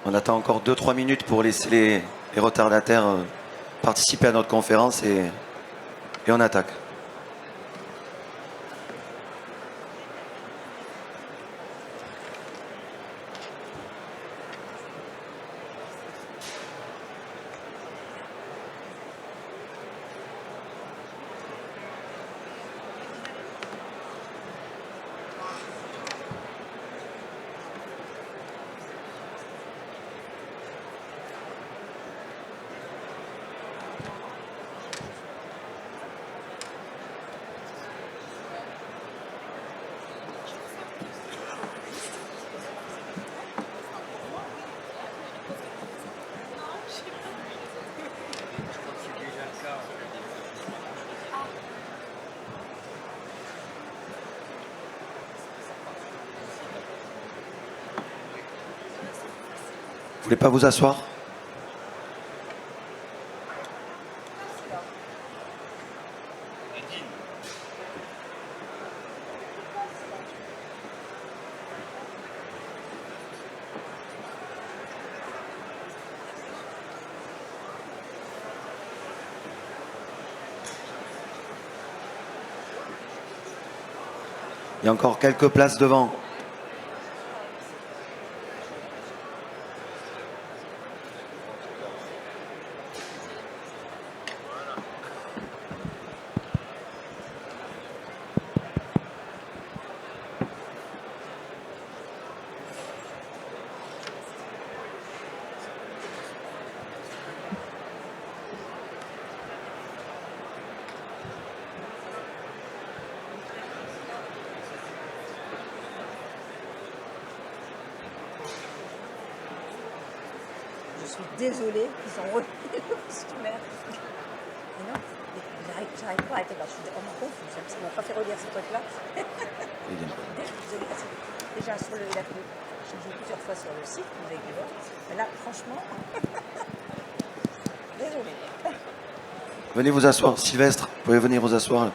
On attend encore 2-3 minutes pour laisser les retardataires participer à notre conférence et on attaque. Vous voulez pas vous asseoir? Il y a encore quelques places devant. Je suis désolée qu'ils sont remis le costumaire. Mais non, j'arrive pas à arrêter. Je suis vraiment confuse, parce qu'ils m'ont pas fait relire ce truc-là. Déjà, sur il a fallu changer plusieurs fois sur le site, vous avez dû voir. Mais là, franchement, désolée. Venez vous asseoir. Sylvestre, vous pouvez venir vous asseoir.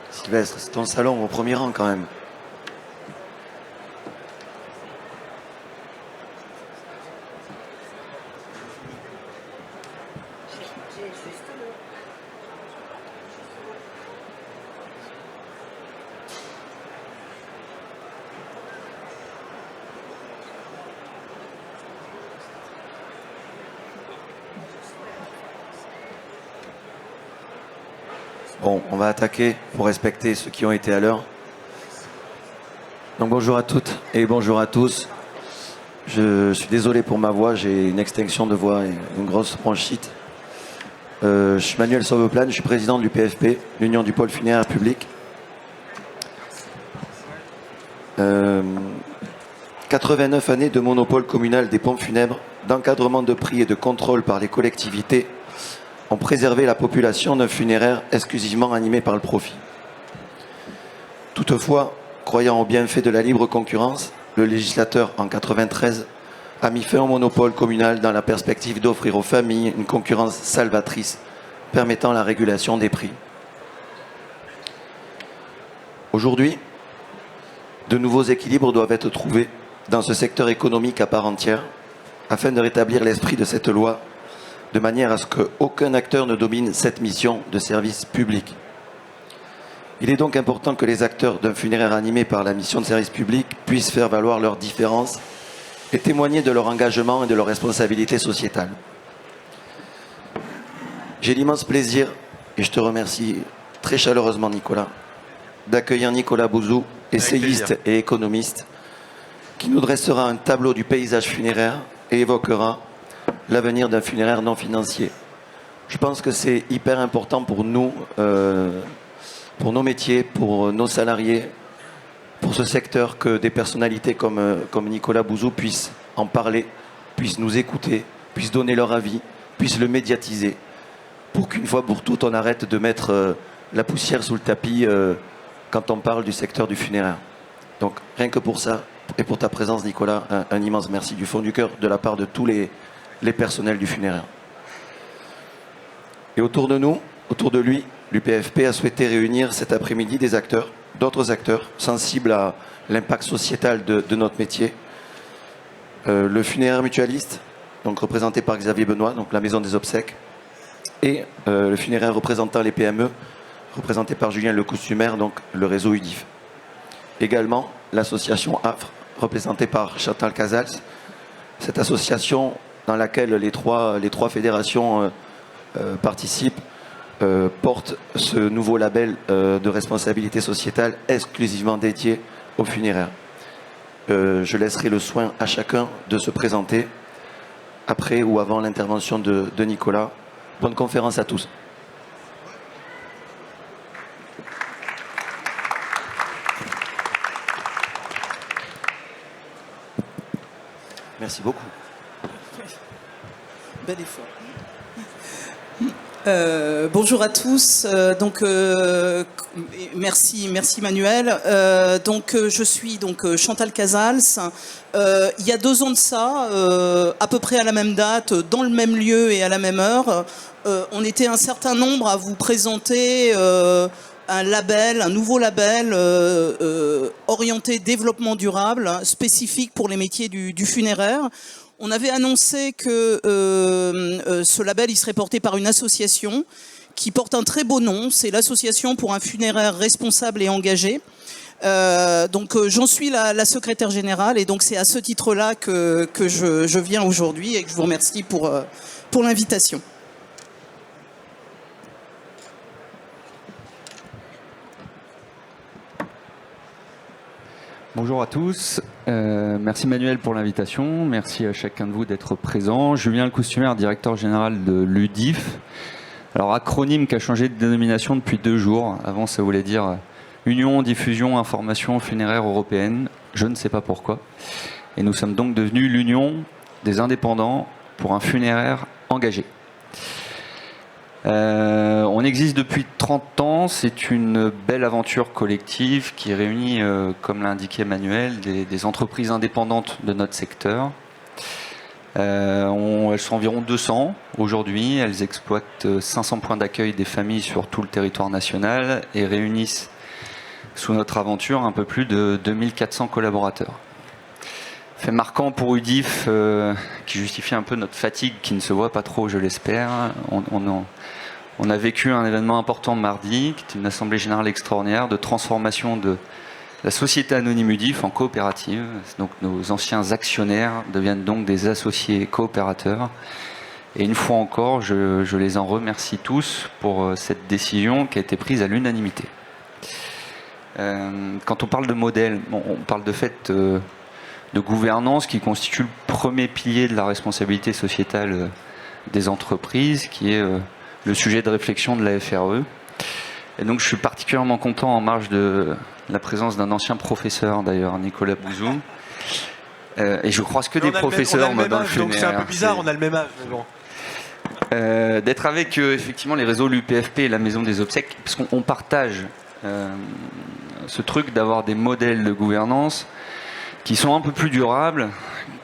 Sylvestre, c'est ton salon au premier rang quand même. J'ai juste le... Bon, on va attaquer pour respecter ceux qui ont été à l'heure. Donc bonjour à toutes et bonjour à tous. Je suis désolé pour ma voix, j'ai une extinction de voix et une grosse bronchite. Je suis Manuel Sauveplane, je suis président de l'UPFP, l'Union du Pôle Funéraire Public. 89 années de monopole communal des pompes funèbres, d'encadrement de prix et de contrôle par les collectivités ont préservé la population d'un funéraire exclusivement animé par le profit. Toutefois, croyant au bienfait de la libre concurrence, le législateur, en 1993, a mis fin au monopole communal dans la perspective d'offrir aux familles une concurrence salvatrice permettant la régulation des prix. Aujourd'hui, de nouveaux équilibres doivent être trouvés dans ce secteur économique à part entière afin de rétablir l'esprit de cette loi de manière à ce qu'aucun acteur ne domine cette mission de service public. Il est donc important que les acteurs d'un funéraire animé par la mission de service public puissent faire valoir leurs différences et témoigner de leur engagement et de leur responsabilité sociétale. J'ai l'immense plaisir, et je te remercie très chaleureusement Nicolas, d'accueillir Nicolas Bouzou, essayiste et économiste, qui nous dressera un tableau du paysage funéraire et évoquera l'avenir d'un funéraire non financier. Je pense que c'est hyper important pour nous, pour nos métiers, pour nos salariés, pour ce secteur, que des personnalités comme Nicolas Bouzou puissent en parler, puissent nous écouter, puissent donner leur avis, puissent le médiatiser, pour qu'une fois pour toutes, on arrête de mettre la poussière sous le tapis quand on parle du secteur du funéraire. Donc rien que pour ça, et pour ta présence Nicolas, un immense merci du fond du cœur de la part de tous les personnels du funéraire. Et autour de nous, autour de lui, l'UPFP a souhaité réunir cet après-midi des acteurs, d'autres acteurs sensibles à l'impact sociétal de notre métier. Le funéraire mutualiste, donc représenté par Xavier Benoît, donc la maison des obsèques, et le funéraire représentant les PME, représenté par Julien Le Costumaire, donc le réseau UDIF. Également, l'association AFRE, représentée par Chantal Casals. Cette association dans laquelle les trois fédérations participent porte ce nouveau label de responsabilité sociétale exclusivement dédié aux funéraires. Je laisserai le soin à chacun de se présenter après ou avant l'intervention de Nicolas. Bonne conférence à tous. Merci beaucoup. Bel effort. Bonjour à tous. Merci Manuel. Je suis Chantal Casals. Il y a 2 ans de ça, à peu près à la même date, dans le même lieu et à la même heure, on était un certain nombre à vous présenter un nouveau label orienté développement durable, spécifique pour les métiers du funéraire. On avait annoncé que ce label il serait porté par une association qui porte un très beau nom, c'est l'Association pour un funéraire responsable et engagé. J'en suis la secrétaire générale et donc c'est à ce titre-là que je viens aujourd'hui et que je vous remercie pour l'invitation. Bonjour à tous, merci Manuel pour l'invitation, merci à chacun de vous d'être présent. Julien Le Costumaire, directeur général de l'UDIF. Alors acronyme qui a changé de dénomination depuis 2 jours. Avant ça voulait dire Union, Diffusion, Information Funéraire Européenne. Je ne sais pas pourquoi. Et nous sommes donc devenus l'Union des indépendants pour un funéraire engagé. On existe depuis 30 ans, c'est une belle aventure collective qui réunit, comme l'a indiqué Emmanuel, des entreprises indépendantes de notre secteur. Elles sont environ 200 aujourd'hui, elles exploitent 500 points d'accueil des familles sur tout le territoire national et réunissent sous notre aventure un peu plus de 2400 collaborateurs. Fait marquant pour UDIF, qui justifie un peu notre fatigue, qui ne se voit pas trop, je l'espère. On a vécu un événement important mardi, qui est une assemblée générale extraordinaire de transformation de la société anonyme UDIF en coopérative. Donc nos anciens actionnaires deviennent donc des associés coopérateurs. Et une fois encore, je les en remercie tous pour cette décision qui a été prise à l'unanimité. Quand on parle de modèle, on parle de fait de gouvernance qui constitue le premier pilier de la responsabilité sociétale des entreprises, qui est le sujet de réflexion de la FRE. Et donc je suis particulièrement content en marge de la présence d'un ancien professeur, d'ailleurs, Nicolas Bouzou. Et je croise que des professeurs dans le funéraire. Donc c'est un peu bizarre, on a le même âge. Mais bon. D'être avec effectivement les réseaux l'UPFP et la Maison des Obsèques, parce qu'on partage ce truc d'avoir des modèles de gouvernance qui sont un peu plus durables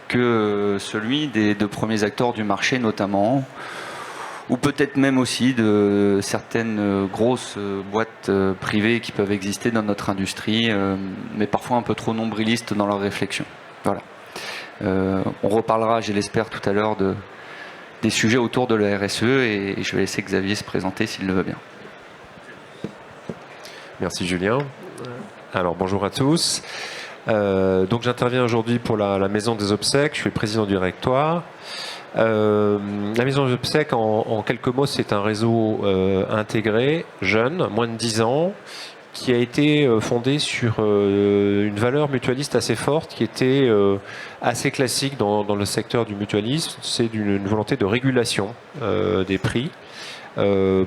que celui des 2 premiers acteurs du marché notamment, ou peut-être même aussi de certaines grosses boîtes privées qui peuvent exister dans notre industrie, mais parfois un peu trop nombrilistes dans leurs réflexions. Voilà. On reparlera, je l'espère, tout à l'heure des sujets autour de la RSE et je vais laisser Xavier se présenter s'il le veut bien. Merci Julien. Alors bonjour à tous. Donc j'interviens aujourd'hui pour la Maison des Obsèques, je suis le président du directoire. La Maison des Obsèques, en quelques mots, c'est un réseau intégré, jeune, moins de 10 ans, qui a été fondé sur une valeur mutualiste assez forte, qui était assez classique dans le secteur du mutualisme. C'est une volonté de régulation des prix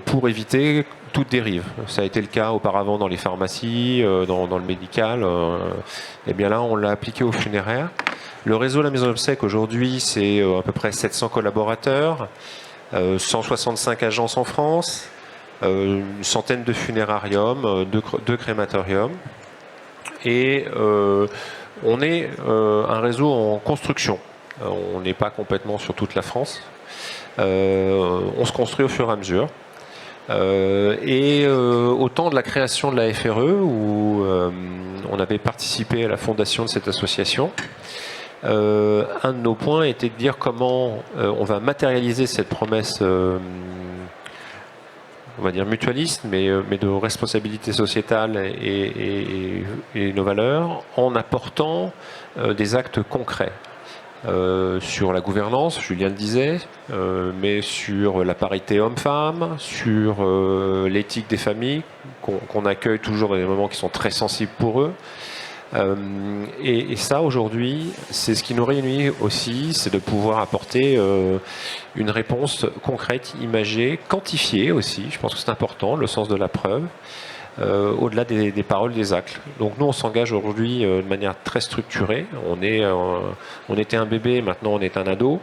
pour éviter toute dérive. Ça a été le cas auparavant dans les pharmacies, dans le médical. Et bien là, on l'a appliqué au funéraire. Le réseau La Maison d'Obsèques, aujourd'hui, c'est à peu près 700 collaborateurs, 165 agences en France, une centaine de funérariums, 2 crématoriums. Et on est un réseau en construction. On n'est pas complètement sur toute la France. On se construit au fur et à mesure. Au temps de la création de la FRE, où on avait participé à la fondation de cette association, un de nos points était de dire comment on va matérialiser cette promesse, on va dire mutualiste, mais de responsabilité sociétale et nos valeurs, en apportant des actes concrets. Sur la gouvernance, Julien le disait, mais sur la parité homme-femme, sur l'éthique des familles, qu'on accueille toujours dans des moments qui sont très sensibles pour eux. Et ça, aujourd'hui, c'est ce qui nous réunit aussi, c'est de pouvoir apporter une réponse concrète, imagée, quantifiée aussi. Je pense que c'est important, le sens de la preuve. Au-delà des paroles, des actes. Donc nous, on s'engage aujourd'hui de manière très structurée. On était un bébé, maintenant on est un ado,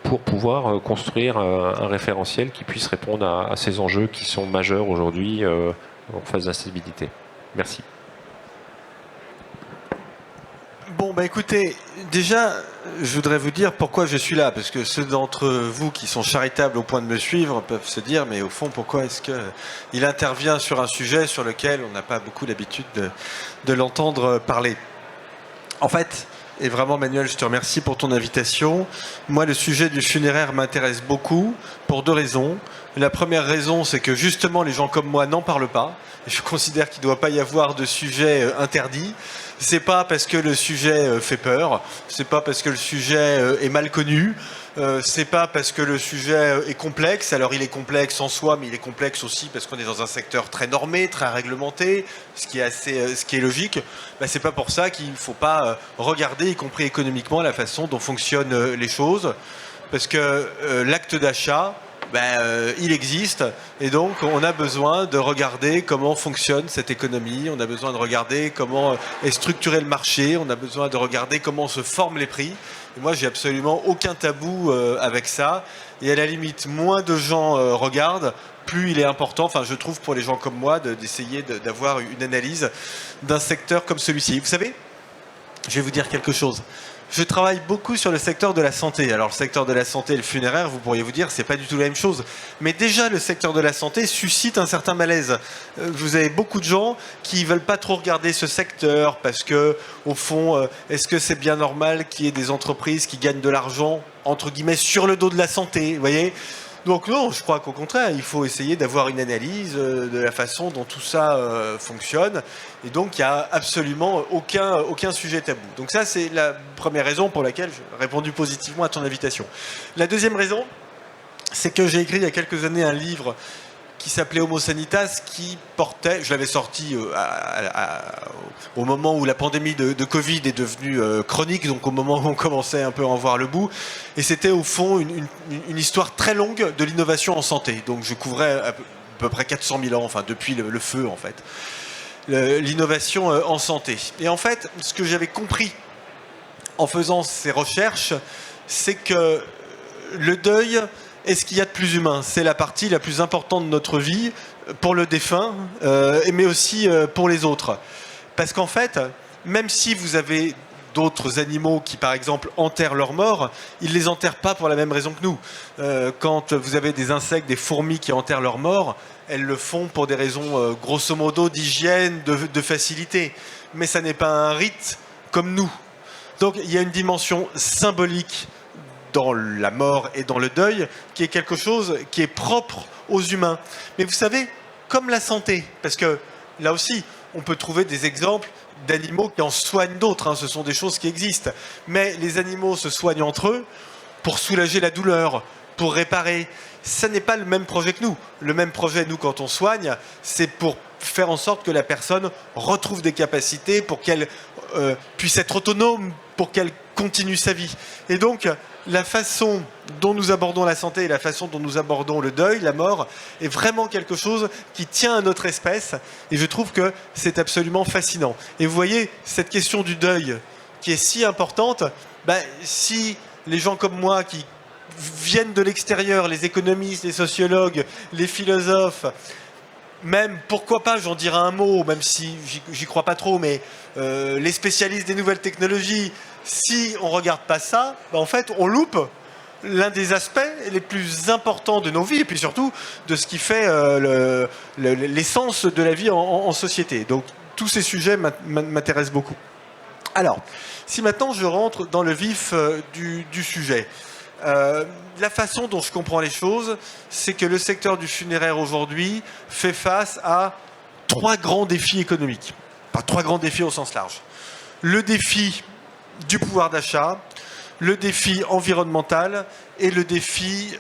pour pouvoir construire un référentiel qui puisse répondre à ces enjeux qui sont majeurs aujourd'hui en phase d'instabilité. Merci. Bon, bah écoutez, déjà, je voudrais vous dire pourquoi je suis là, parce que ceux d'entre vous qui sont charitables au point de me suivre peuvent se dire, mais au fond, pourquoi est-ce qu'il intervient sur un sujet sur lequel on n'a pas beaucoup l'habitude de l'entendre parler. En fait, et vraiment Manuel, je te remercie pour ton invitation. Moi, le sujet du funéraire m'intéresse beaucoup pour deux raisons. La première raison, c'est que justement, les gens comme moi n'en parlent pas. Je considère qu'il ne doit pas y avoir de sujet interdit. C'est pas parce que le sujet fait peur, c'est pas parce que le sujet est mal connu, c'est pas parce que le sujet est complexe. Alors il est complexe en soi, mais il est complexe aussi parce qu'on est dans un secteur très normé, très réglementé, ce qui est logique. Ben, c'est pas pour ça qu'il faut pas regarder, y compris économiquement, la façon dont fonctionnent les choses, parce que l'acte d'achat, il existe, et donc on a besoin de regarder comment fonctionne cette économie, on a besoin de regarder comment est structuré le marché, on a besoin de regarder comment se forment les prix. Et moi, j'ai absolument aucun tabou avec ça, et à la limite, moins de gens regardent, plus il est important, enfin je trouve pour les gens comme moi, d'essayer d'avoir une analyse d'un secteur comme celui-ci. Vous savez, je vais vous dire quelque chose. Je travaille beaucoup sur le secteur de la santé. Alors le secteur de la santé et le funéraire, vous pourriez vous dire, c'est pas du tout la même chose. Mais déjà, le secteur de la santé suscite un certain malaise. Vous avez beaucoup de gens qui veulent pas trop regarder ce secteur parce que, au fond, est-ce que c'est bien normal qu'il y ait des entreprises qui gagnent de l'argent, entre guillemets, sur le dos de la santé, vous voyez ? Donc non, je crois qu'au contraire, il faut essayer d'avoir une analyse de la façon dont tout ça fonctionne. Et donc, il n'y a absolument aucun sujet tabou. Donc ça, c'est la première raison pour laquelle j'ai répondu positivement à ton invitation. La deuxième raison, c'est que j'ai écrit il y a quelques années un livre qui s'appelait Homo Sanitas, qui portait, je l'avais sorti au moment où la pandémie de Covid est devenue chronique, donc au moment où on commençait un peu à en voir le bout, et c'était au fond une histoire très longue de l'innovation en santé. Donc je couvrais à peu près 400 000 ans, enfin depuis le feu en fait, l'innovation en santé. Et en fait, ce que j'avais compris en faisant ces recherches, c'est que le deuil est ce qu'il y a de plus humain. C'est la partie la plus importante de notre vie pour le défunt, mais aussi pour les autres. Parce qu'en fait, même si vous avez d'autres animaux qui, par exemple, enterrent leurs morts, ils ne les enterrent pas pour la même raison que nous. Quand vous avez des insectes, des fourmis qui enterrent leurs morts, elles le font pour des raisons, grosso modo, d'hygiène, de facilité. Mais ça n'est pas un rite comme nous. Donc il y a une dimension symbolique dans la mort et dans le deuil, qui est quelque chose qui est propre aux humains. Mais vous savez, comme la santé, parce que là aussi, on peut trouver des exemples d'animaux qui en soignent d'autres, hein, ce sont des choses qui existent. Mais les animaux se soignent entre eux pour soulager la douleur, pour réparer. Ça n'est pas le même projet que nous. Le même projet, nous, quand on soigne, c'est pour faire en sorte que la personne retrouve des capacités, pour qu'elle puisse être autonome, pour qu'elle continue sa vie. Et donc, la façon dont nous abordons la santé et la façon dont nous abordons le deuil, la mort, est vraiment quelque chose qui tient à notre espèce. Et je trouve que c'est absolument fascinant. Et vous voyez, cette question du deuil, qui est si importante, si les gens comme moi, qui viennent de l'extérieur, les économistes, les sociologues, les philosophes, même, pourquoi pas, j'en dirai un mot, même si j'y crois pas trop, mais les spécialistes des nouvelles technologies, si on regarde pas ça, en fait, on loupe l'un des aspects les plus importants de nos vies et puis surtout de ce qui fait l'essence de la vie en société. Donc tous ces sujets m'intéressent beaucoup. Alors, si maintenant je rentre dans le vif du sujet, la façon dont je comprends les choses, c'est que le secteur du funéraire aujourd'hui fait face à 3 grands défis économiques. Pas 3 grands défis au sens large. Le défi du pouvoir d'achat, le défi environnemental et le défi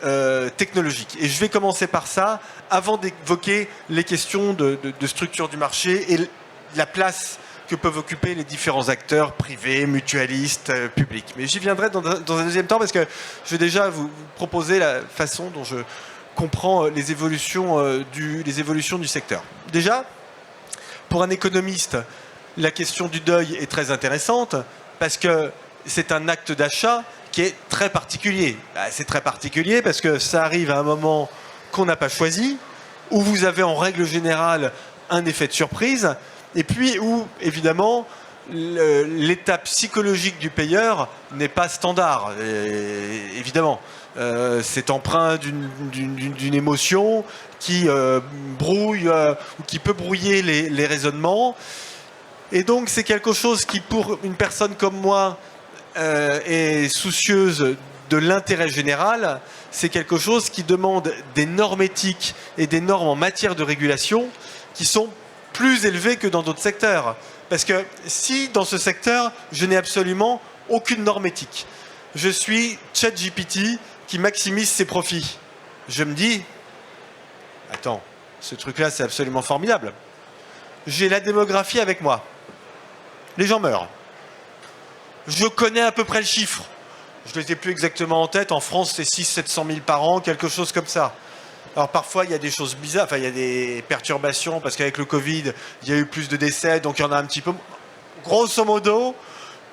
technologique. Et je vais commencer par ça avant d'évoquer les questions de structure du marché et la place que peuvent occuper les différents acteurs privés, mutualistes, publics. Mais j'y viendrai dans un deuxième temps parce que je vais déjà vous proposer la façon dont je comprends les évolutions du secteur. Déjà, pour un économiste, la question du deuil est très intéressante parce que c'est un acte d'achat qui est très particulier. C'est très particulier parce que ça arrive à un moment qu'on n'a pas choisi, où vous avez en règle générale un effet de surprise, et puis où, évidemment, l'état psychologique du payeur n'est pas standard. Évidemment, c'est empreint d'une émotion qui brouille ou qui peut brouiller les raisonnements. Et donc, c'est quelque chose qui, pour une personne comme moi, est soucieuse de l'intérêt général. C'est quelque chose qui demande des normes éthiques et des normes en matière de régulation qui sont plus élevées que dans d'autres secteurs. Parce que si, dans ce secteur, je n'ai absolument aucune norme éthique, je suis ChatGPT qui maximise ses profits, je me dis, attends, ce truc-là, c'est absolument formidable. J'ai la démographie avec moi. Les gens meurent. Je connais à peu près le chiffre. Je ne les ai plus exactement en tête. En France, c'est 600 000 à 700 000 par an, quelque chose comme ça. Alors parfois, il y a des choses bizarres. Enfin, il y a des perturbations parce qu'avec le Covid, il y a eu plus de décès, donc il y en a un petit peu. Grosso modo,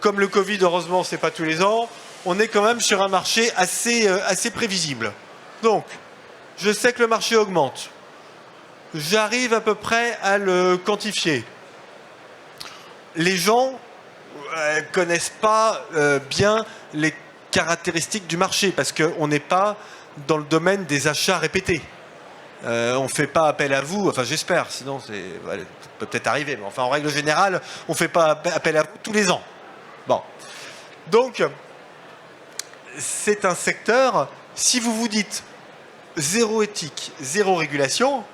comme le Covid, heureusement, c'est pas tous les ans, on est quand même sur un marché assez prévisible. Donc, je sais que le marché augmente. J'arrive à peu près à le quantifier. Les gens connaissent pas bien les caractéristiques du marché parce qu'on n'est pas dans le domaine des achats répétés. On ne fait pas appel à vous, enfin j'espère, sinon ça peut peut-être arriver, mais enfin en règle générale, on ne fait pas appel à vous tous les ans. Bon. Donc, c'est un secteur, si vous vous dites zéro éthique, zéro régulation,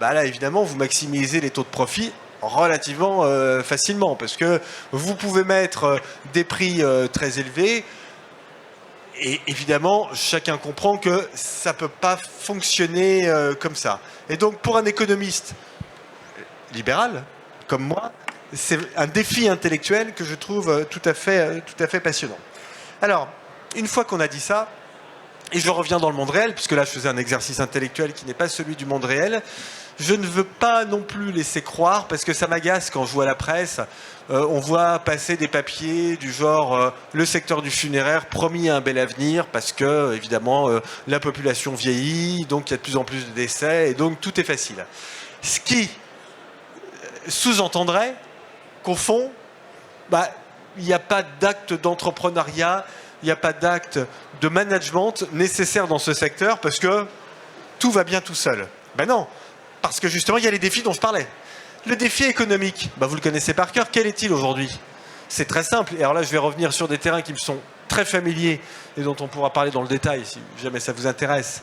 bah là évidemment vous maximisez les taux de profit relativement facilement parce que vous pouvez mettre des prix très élevés et évidemment chacun comprend que ça ne peut pas fonctionner comme ça. Et donc pour un économiste libéral comme moi, c'est un défi intellectuel que je trouve tout à fait passionnant. Alors, une fois qu'on a dit ça, et je reviens dans le monde réel, puisque là je faisais un exercice intellectuel qui n'est pas celui du monde réel, je ne veux pas non plus laisser croire, parce que ça m'agace quand je vois la presse, on voit passer des papiers du genre le secteur du funéraire promis un bel avenir, parce que évidemment la population vieillit, donc il y a de plus en plus de décès, et donc tout est facile. Ce qui sous-entendrait qu'au fond, il n'y a pas d'acte d'entrepreneuriat, il n'y a pas d'acte de management nécessaire dans ce secteur, parce que tout va bien tout seul. Ben non. Parce que justement, il y a les défis dont je parlais. Le défi économique, vous le connaissez par cœur, quel est-il aujourd'hui? C'est très simple. Et alors là, je vais revenir sur des terrains qui me sont très familiers et dont on pourra parler dans le détail si jamais ça vous intéresse.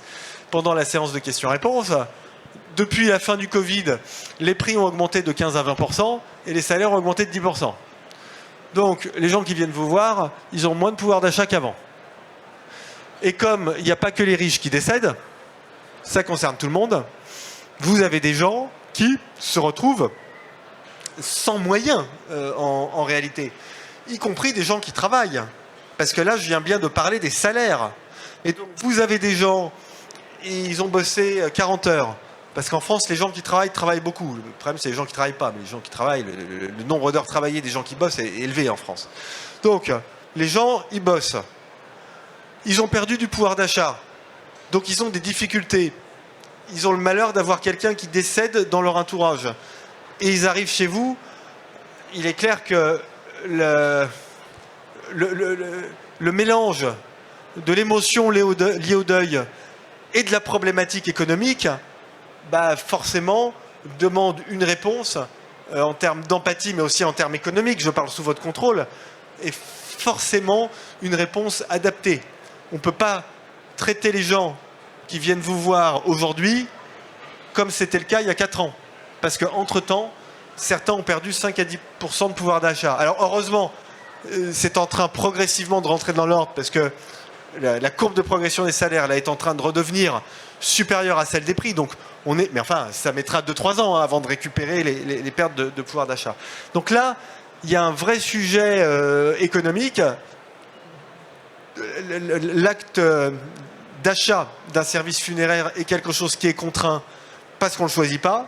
Pendant la séance de questions-réponses, depuis la fin du Covid, les prix ont augmenté de 15 à 20% et les salaires ont augmenté de 10%. Donc, les gens qui viennent vous voir, ils ont moins de pouvoir d'achat qu'avant. Et comme il n'y a pas que les riches qui décèdent, ça concerne tout le monde, vous avez des gens qui se retrouvent sans moyens en réalité, y compris des gens qui travaillent. Parce que là, je viens bien de parler des salaires. Et donc, vous avez des gens, ils ont bossé 40 heures. Parce qu'en France, les gens qui travaillent beaucoup. Le problème, c'est les gens qui ne travaillent pas. Mais les gens qui travaillent, le nombre d'heures travaillées des gens qui bossent est élevé en France. Donc, les gens, ils bossent. Ils ont perdu du pouvoir d'achat. Donc, ils ont des difficultés. Ils ont le malheur d'avoir quelqu'un qui décède dans leur entourage. Et ils arrivent chez vous. Il est clair que le mélange de l'émotion liée au deuil et de la problématique économique, bah forcément demande une réponse en termes d'empathie, mais aussi en termes économiques, je parle sous votre contrôle, et forcément une réponse adaptée. On ne peut pas traiter les gens qui viennent vous voir aujourd'hui comme c'était le cas il y a 4 ans. Parce qu'entre-temps, certains ont perdu 5 à 10% de pouvoir d'achat. Alors heureusement, c'est en train progressivement de rentrer dans l'ordre parce que la courbe de progression des salaires là, est en train de redevenir supérieure à celle des prix. Donc on est, mais enfin, ça mettra 2-3 ans avant de récupérer les pertes de pouvoir d'achat. Donc là, il y a un vrai sujet économique. L'acte d'achat d'un service funéraire est quelque chose qui est contraint parce qu'on ne le choisit pas.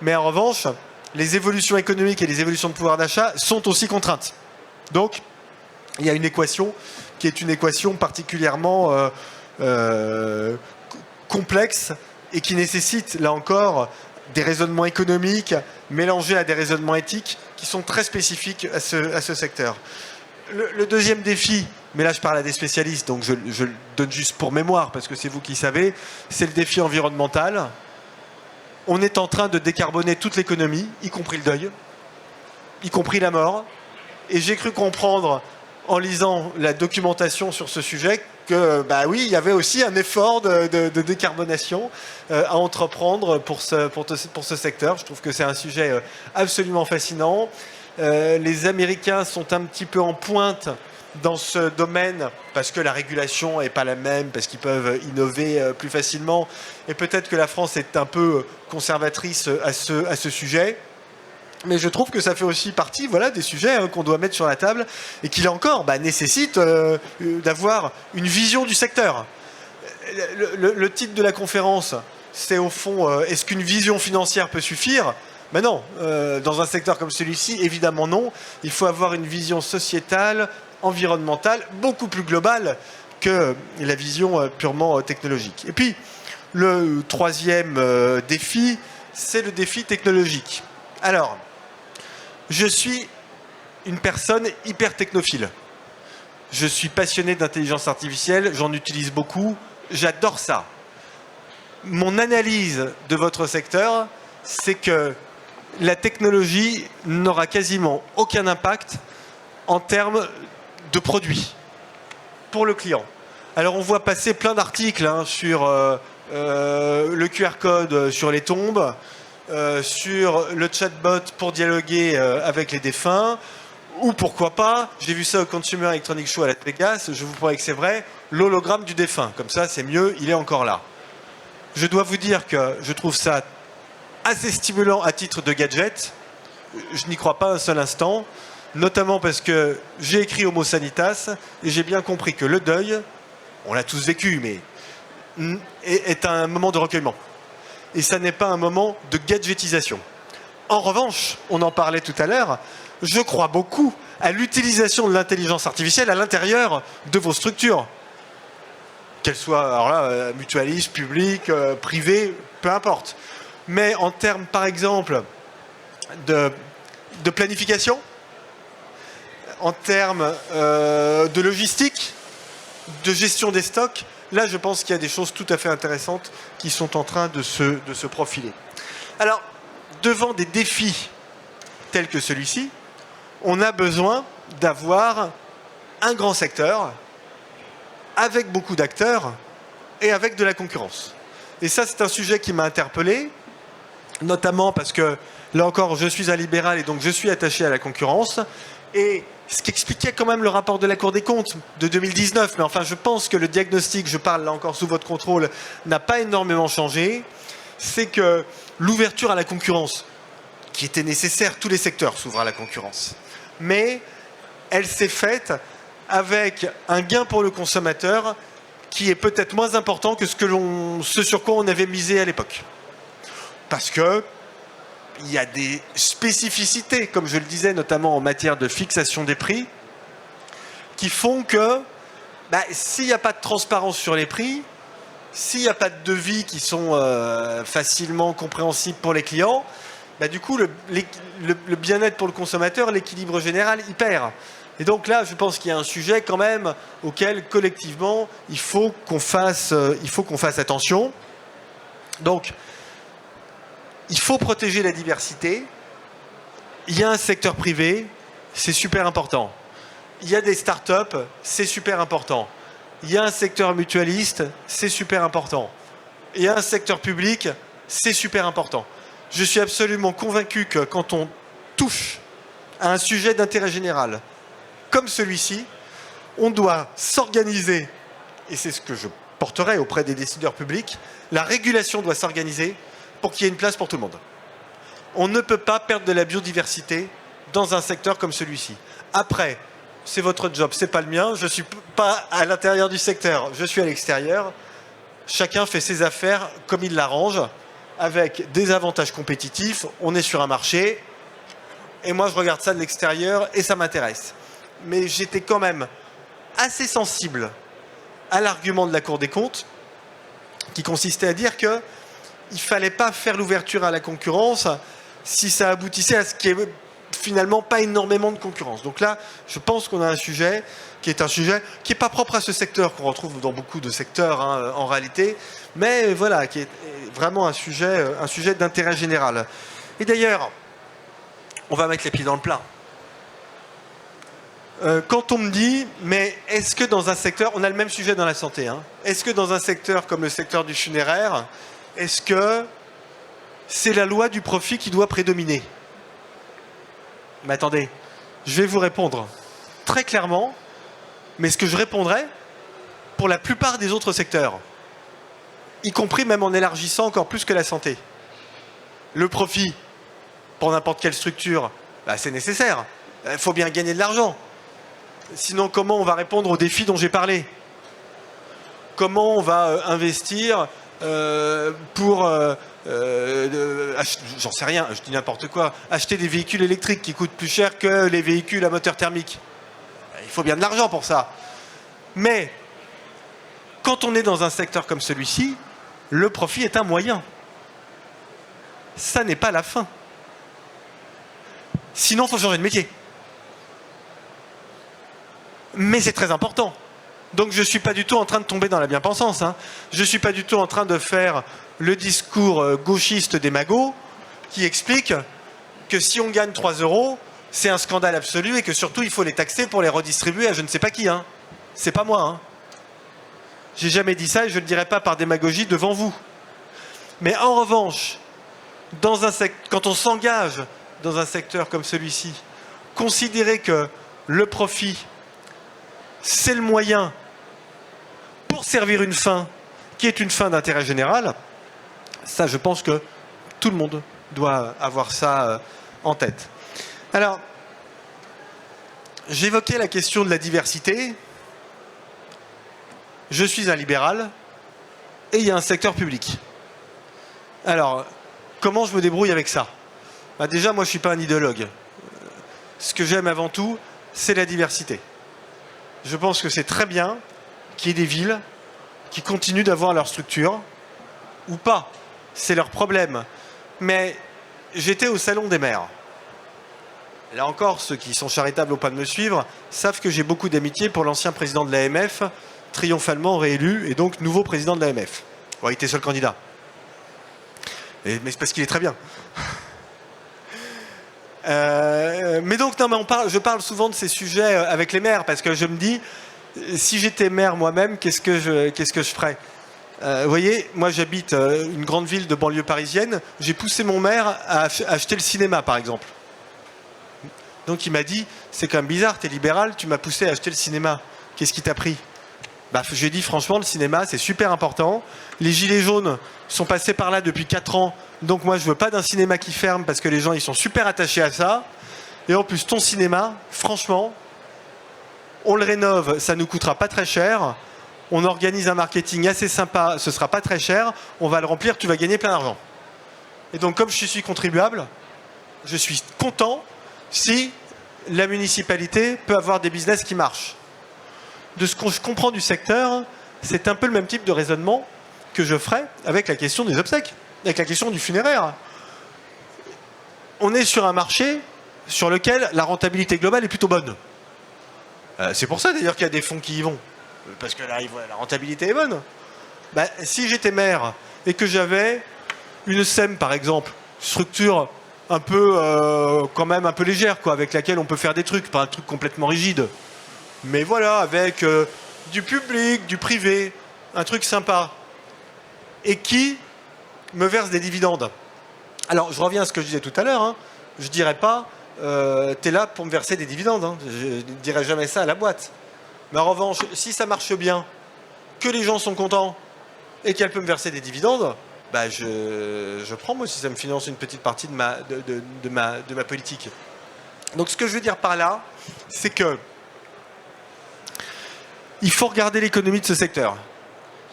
Mais en revanche, les évolutions économiques et les évolutions de pouvoir d'achat sont aussi contraintes. Donc, il y a une équation qui est une équation particulièrement complexe et qui nécessite, là encore, des raisonnements économiques mélangés à des raisonnements éthiques qui sont très spécifiques à ce secteur. Le deuxième défi, mais là je parle à des spécialistes, donc je le donne juste pour mémoire parce que c'est vous qui savez, c'est le défi environnemental. On est en train de décarboner toute l'économie, y compris le deuil, y compris la mort. Et j'ai cru comprendre, en lisant la documentation sur ce sujet, que bah oui, il y avait aussi un effort de décarbonation à entreprendre pour ce secteur. Je trouve que c'est un sujet absolument fascinant. Les Américains sont un petit peu en pointe dans ce domaine parce que la régulation n'est pas la même, parce qu'ils peuvent innover plus facilement. Et peut-être que la France est un peu conservatrice à ce sujet. Mais je trouve que ça fait aussi partie des sujets qu'on doit mettre sur la table et qui, là encore, nécessitent d'avoir une vision du secteur. Le titre de la conférence, c'est au fond, est-ce qu'une vision financière peut suffire ? Ben non, dans un secteur comme celui-ci, évidemment non. Il faut avoir une vision sociétale, environnementale, beaucoup plus globale que la vision purement technologique. Et puis, le troisième défi, c'est le défi technologique. Alors, je suis une personne hyper technophile. Je suis passionné d'intelligence artificielle, j'en utilise beaucoup, j'adore ça. Mon analyse de votre secteur, c'est que la technologie n'aura quasiment aucun impact en termes de produits pour le client. Alors on voit passer plein d'articles sur le QR code sur les tombes, sur le chatbot pour dialoguer avec les défunts, ou pourquoi pas, j'ai vu ça au Consumer Electronics Show à Las Vegas, je vous promets que c'est vrai, l'hologramme du défunt. Comme ça, c'est mieux, il est encore là. Je dois vous dire que je trouve ça assez stimulant à titre de gadget. Je n'y crois pas un seul instant, notamment parce que j'ai écrit Homo Sanitas et j'ai bien compris que le deuil, on l'a tous vécu, mais est un moment de recueillement. Et ça n'est pas un moment de gadgetisation. En revanche, on en parlait tout à l'heure, je crois beaucoup à l'utilisation de l'intelligence artificielle à l'intérieur de vos structures. Qu'elles soient, alors là, mutualistes, publiques, privées, peu importe. Mais en termes, par exemple, de planification, en termes de logistique, de gestion des stocks, là, je pense qu'il y a des choses tout à fait intéressantes qui sont en train de se profiler. Alors, devant des défis tels que celui-ci, on a besoin d'avoir un grand secteur avec beaucoup d'acteurs et avec de la concurrence. Et ça, c'est un sujet qui m'a interpellé, notamment parce que, là encore, je suis un libéral et donc je suis attaché à la concurrence. Et ce qui expliquait quand même le rapport de la Cour des comptes de 2019, mais enfin, je pense que le diagnostic, je parle là encore sous votre contrôle, n'a pas énormément changé, c'est que l'ouverture à la concurrence, qui était nécessaire, tous les secteurs s'ouvrent à la concurrence, mais elle s'est faite avec un gain pour le consommateur qui est peut-être moins important que ce sur quoi on avait misé à l'époque. Parce que il y a des spécificités, comme je le disais, notamment en matière de fixation des prix, qui font que s'il n'y a pas de transparence sur les prix, s'il n'y a pas de devis qui sont facilement compréhensibles pour les clients, du coup, le bien-être pour le consommateur, l'équilibre général, il perd. Et donc là, je pense qu'il y a un sujet quand même auquel, collectivement, il faut qu'on fasse attention. Donc, il faut protéger la diversité. Il y a un secteur privé, c'est super important. Il y a des startups, c'est super important. Il y a un secteur mutualiste, c'est super important. Il y a un secteur public, c'est super important. Je suis absolument convaincu que quand on touche à un sujet d'intérêt général, comme celui-ci, on doit s'organiser, et c'est ce que je porterai auprès des décideurs publics, la régulation doit s'organiser pour qu'il y ait une place pour tout le monde. On ne peut pas perdre de la biodiversité dans un secteur comme celui-ci. Après, c'est votre job, c'est pas le mien, je ne suis pas à l'intérieur du secteur, je suis à l'extérieur. Chacun fait ses affaires comme il l'arrange, avec des avantages compétitifs, on est sur un marché, et moi je regarde ça de l'extérieur et ça m'intéresse. Mais j'étais quand même assez sensible à l'argument de la Cour des comptes, qui consistait à dire qu'il ne fallait pas faire l'ouverture à la concurrence si ça aboutissait à ce qui est finalement pas énormément de concurrence. Donc là, je pense qu'on a un sujet qui n'est pas propre à ce secteur, qu'on retrouve dans beaucoup de secteurs en réalité, mais voilà, qui est vraiment un sujet d'intérêt général. Et d'ailleurs, on va mettre les pieds dans le plat. Quand on me dit, mais est-ce que dans un secteur, on a le même sujet dans la santé, est-ce que dans un secteur comme le secteur du funéraire, est-ce que c'est la loi du profit qui doit prédominer? Mais attendez, je vais vous répondre très clairement, mais ce que je répondrai pour la plupart des autres secteurs, y compris même en élargissant encore plus que la santé. Le profit, pour n'importe quelle structure, c'est nécessaire. Il faut bien gagner de l'argent. Sinon, comment on va répondre aux défis dont j'ai parlé? Comment on va investir pour... j'en sais rien, je dis n'importe quoi. Acheter des véhicules électriques qui coûtent plus cher que les véhicules à moteur thermique. Il faut bien de l'argent pour ça. Mais, quand on est dans un secteur comme celui-ci, le profit est un moyen. Ça n'est pas la fin. Sinon, il faut changer de métier. Mais c'est très important. Donc je ne suis pas du tout en train de tomber dans la bien-pensance. Je ne suis pas du tout en train de faire le discours gauchiste des magots qui explique que si on gagne 3 €, c'est un scandale absolu et que surtout il faut les taxer pour les redistribuer à je ne sais pas qui. C'est pas moi. J'ai jamais dit ça et je ne le dirai pas par démagogie devant vous. Mais en revanche, quand on s'engage dans un secteur comme celui-ci, considérer que le profit, c'est le moyen pour servir une fin qui est une fin d'intérêt général, ça je pense que tout le monde doit avoir ça en tête. Alors, j'évoquais la question de la diversité. Je suis un libéral et il y a un secteur public. Alors, comment je me débrouille avec ça? Déjà, moi je ne suis pas un idéologue. Ce que j'aime avant tout, c'est la diversité. Je pense que c'est très bien qu'il y ait des villes qui continuent d'avoir leur structure, ou pas, c'est leur problème. Mais j'étais au Salon des maires. Là encore, ceux qui sont charitables au point de me suivre savent que j'ai beaucoup d'amitié pour l'ancien président de l'AMF, triomphalement réélu, et donc nouveau président de l'AMF. Il était seul candidat. Mais c'est parce qu'il est très bien. Mais donc, non, mais je parle souvent de ces sujets avec les maires, parce que je me dis, si j'étais maire moi-même, qu'est-ce que je ferais? Vous voyez, moi j'habite une grande ville de banlieue parisienne, j'ai poussé mon maire à acheter le cinéma, par exemple. Donc il m'a dit, c'est quand même bizarre, t'es libéral, tu m'as poussé à acheter le cinéma. Qu'est-ce qui t'a pris? J'ai dit, franchement, le cinéma, c'est super important. Les gilets jaunes sont passés par là depuis 4 ans, donc moi je veux pas d'un cinéma qui ferme, parce que les gens ils sont super attachés à ça. Et en plus, ton cinéma, franchement, on le rénove, ça nous coûtera pas très cher. On organise un marketing assez sympa, ce sera pas très cher. On va le remplir, tu vas gagner plein d'argent. Et donc, comme je suis contribuable, je suis content si la municipalité peut avoir des business qui marchent. De ce que je comprends du secteur, c'est un peu le même type de raisonnement que je ferai avec la question des obsèques, avec la question du funéraire. On est sur un marché sur lequel la rentabilité globale est plutôt bonne. C'est pour ça d'ailleurs qu'il y a des fonds qui y vont. Parce que là, la rentabilité est bonne. Bah, si j'étais maire et que j'avais une SEM, par exemple, structure un peu, quand même un peu légère, quoi, avec laquelle on peut faire des trucs, pas un truc complètement rigide. Mais voilà, avec du public, du privé, un truc sympa. Et qui me verse des dividendes. Alors, je reviens à ce que je disais tout à l'heure. Hein. Je dirais pas, t'es là pour me verser des dividendes. Hein. Je ne dirais jamais ça à la boîte. Mais en revanche, si ça marche bien, que les gens sont contents et qu'elle peut me verser des dividendes, bah je prends, moi, si ça me finance une petite partie de ma politique. Donc, ce que je veux dire par là, c'est que il faut regarder l'économie de ce secteur.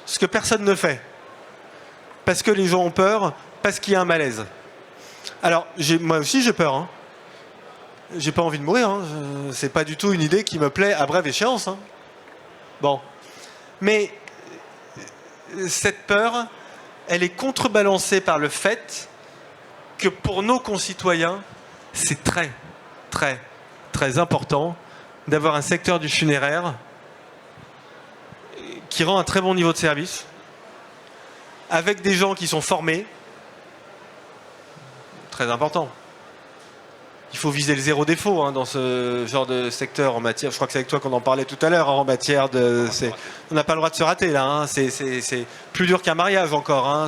Ce que personne ne fait. Parce que les gens ont peur, parce qu'il y a un malaise. Alors, moi aussi j'ai peur. Hein. J'ai pas envie de mourir. Hein. C'est pas du tout une idée qui me plaît à brève échéance. Hein. Bon. Mais cette peur, elle est contrebalancée par le fait que pour nos concitoyens, c'est très, très, très important d'avoir un secteur du funéraire qui rend un très bon niveau de service, avec des gens qui sont formés, très important. Il faut viser le zéro défaut hein, dans ce genre de secteur en matière. Je crois que c'est avec toi qu'on en parlait tout à l'heure hein, en matière de. On n'a pas le droit de se rater là. Hein, c'est plus dur qu'un mariage encore. Hein,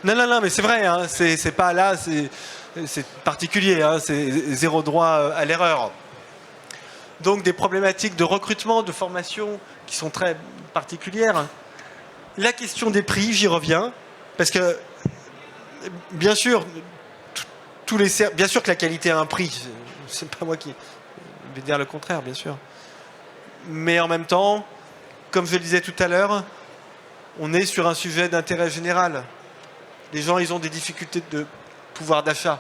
non, mais c'est vrai. Hein, c'est pas là. C'est particulier. Hein, c'est zéro droit à l'erreur. Donc des problématiques de recrutement, de formation qui sont très particulières. La question des prix, j'y reviens, parce que bien sûr. Bien sûr que la qualité a un prix, c'est pas moi qui vais dire le contraire, bien sûr. Mais en même temps, comme je le disais tout à l'heure, on est sur un sujet d'intérêt général. Les gens, ils ont des difficultés de pouvoir d'achat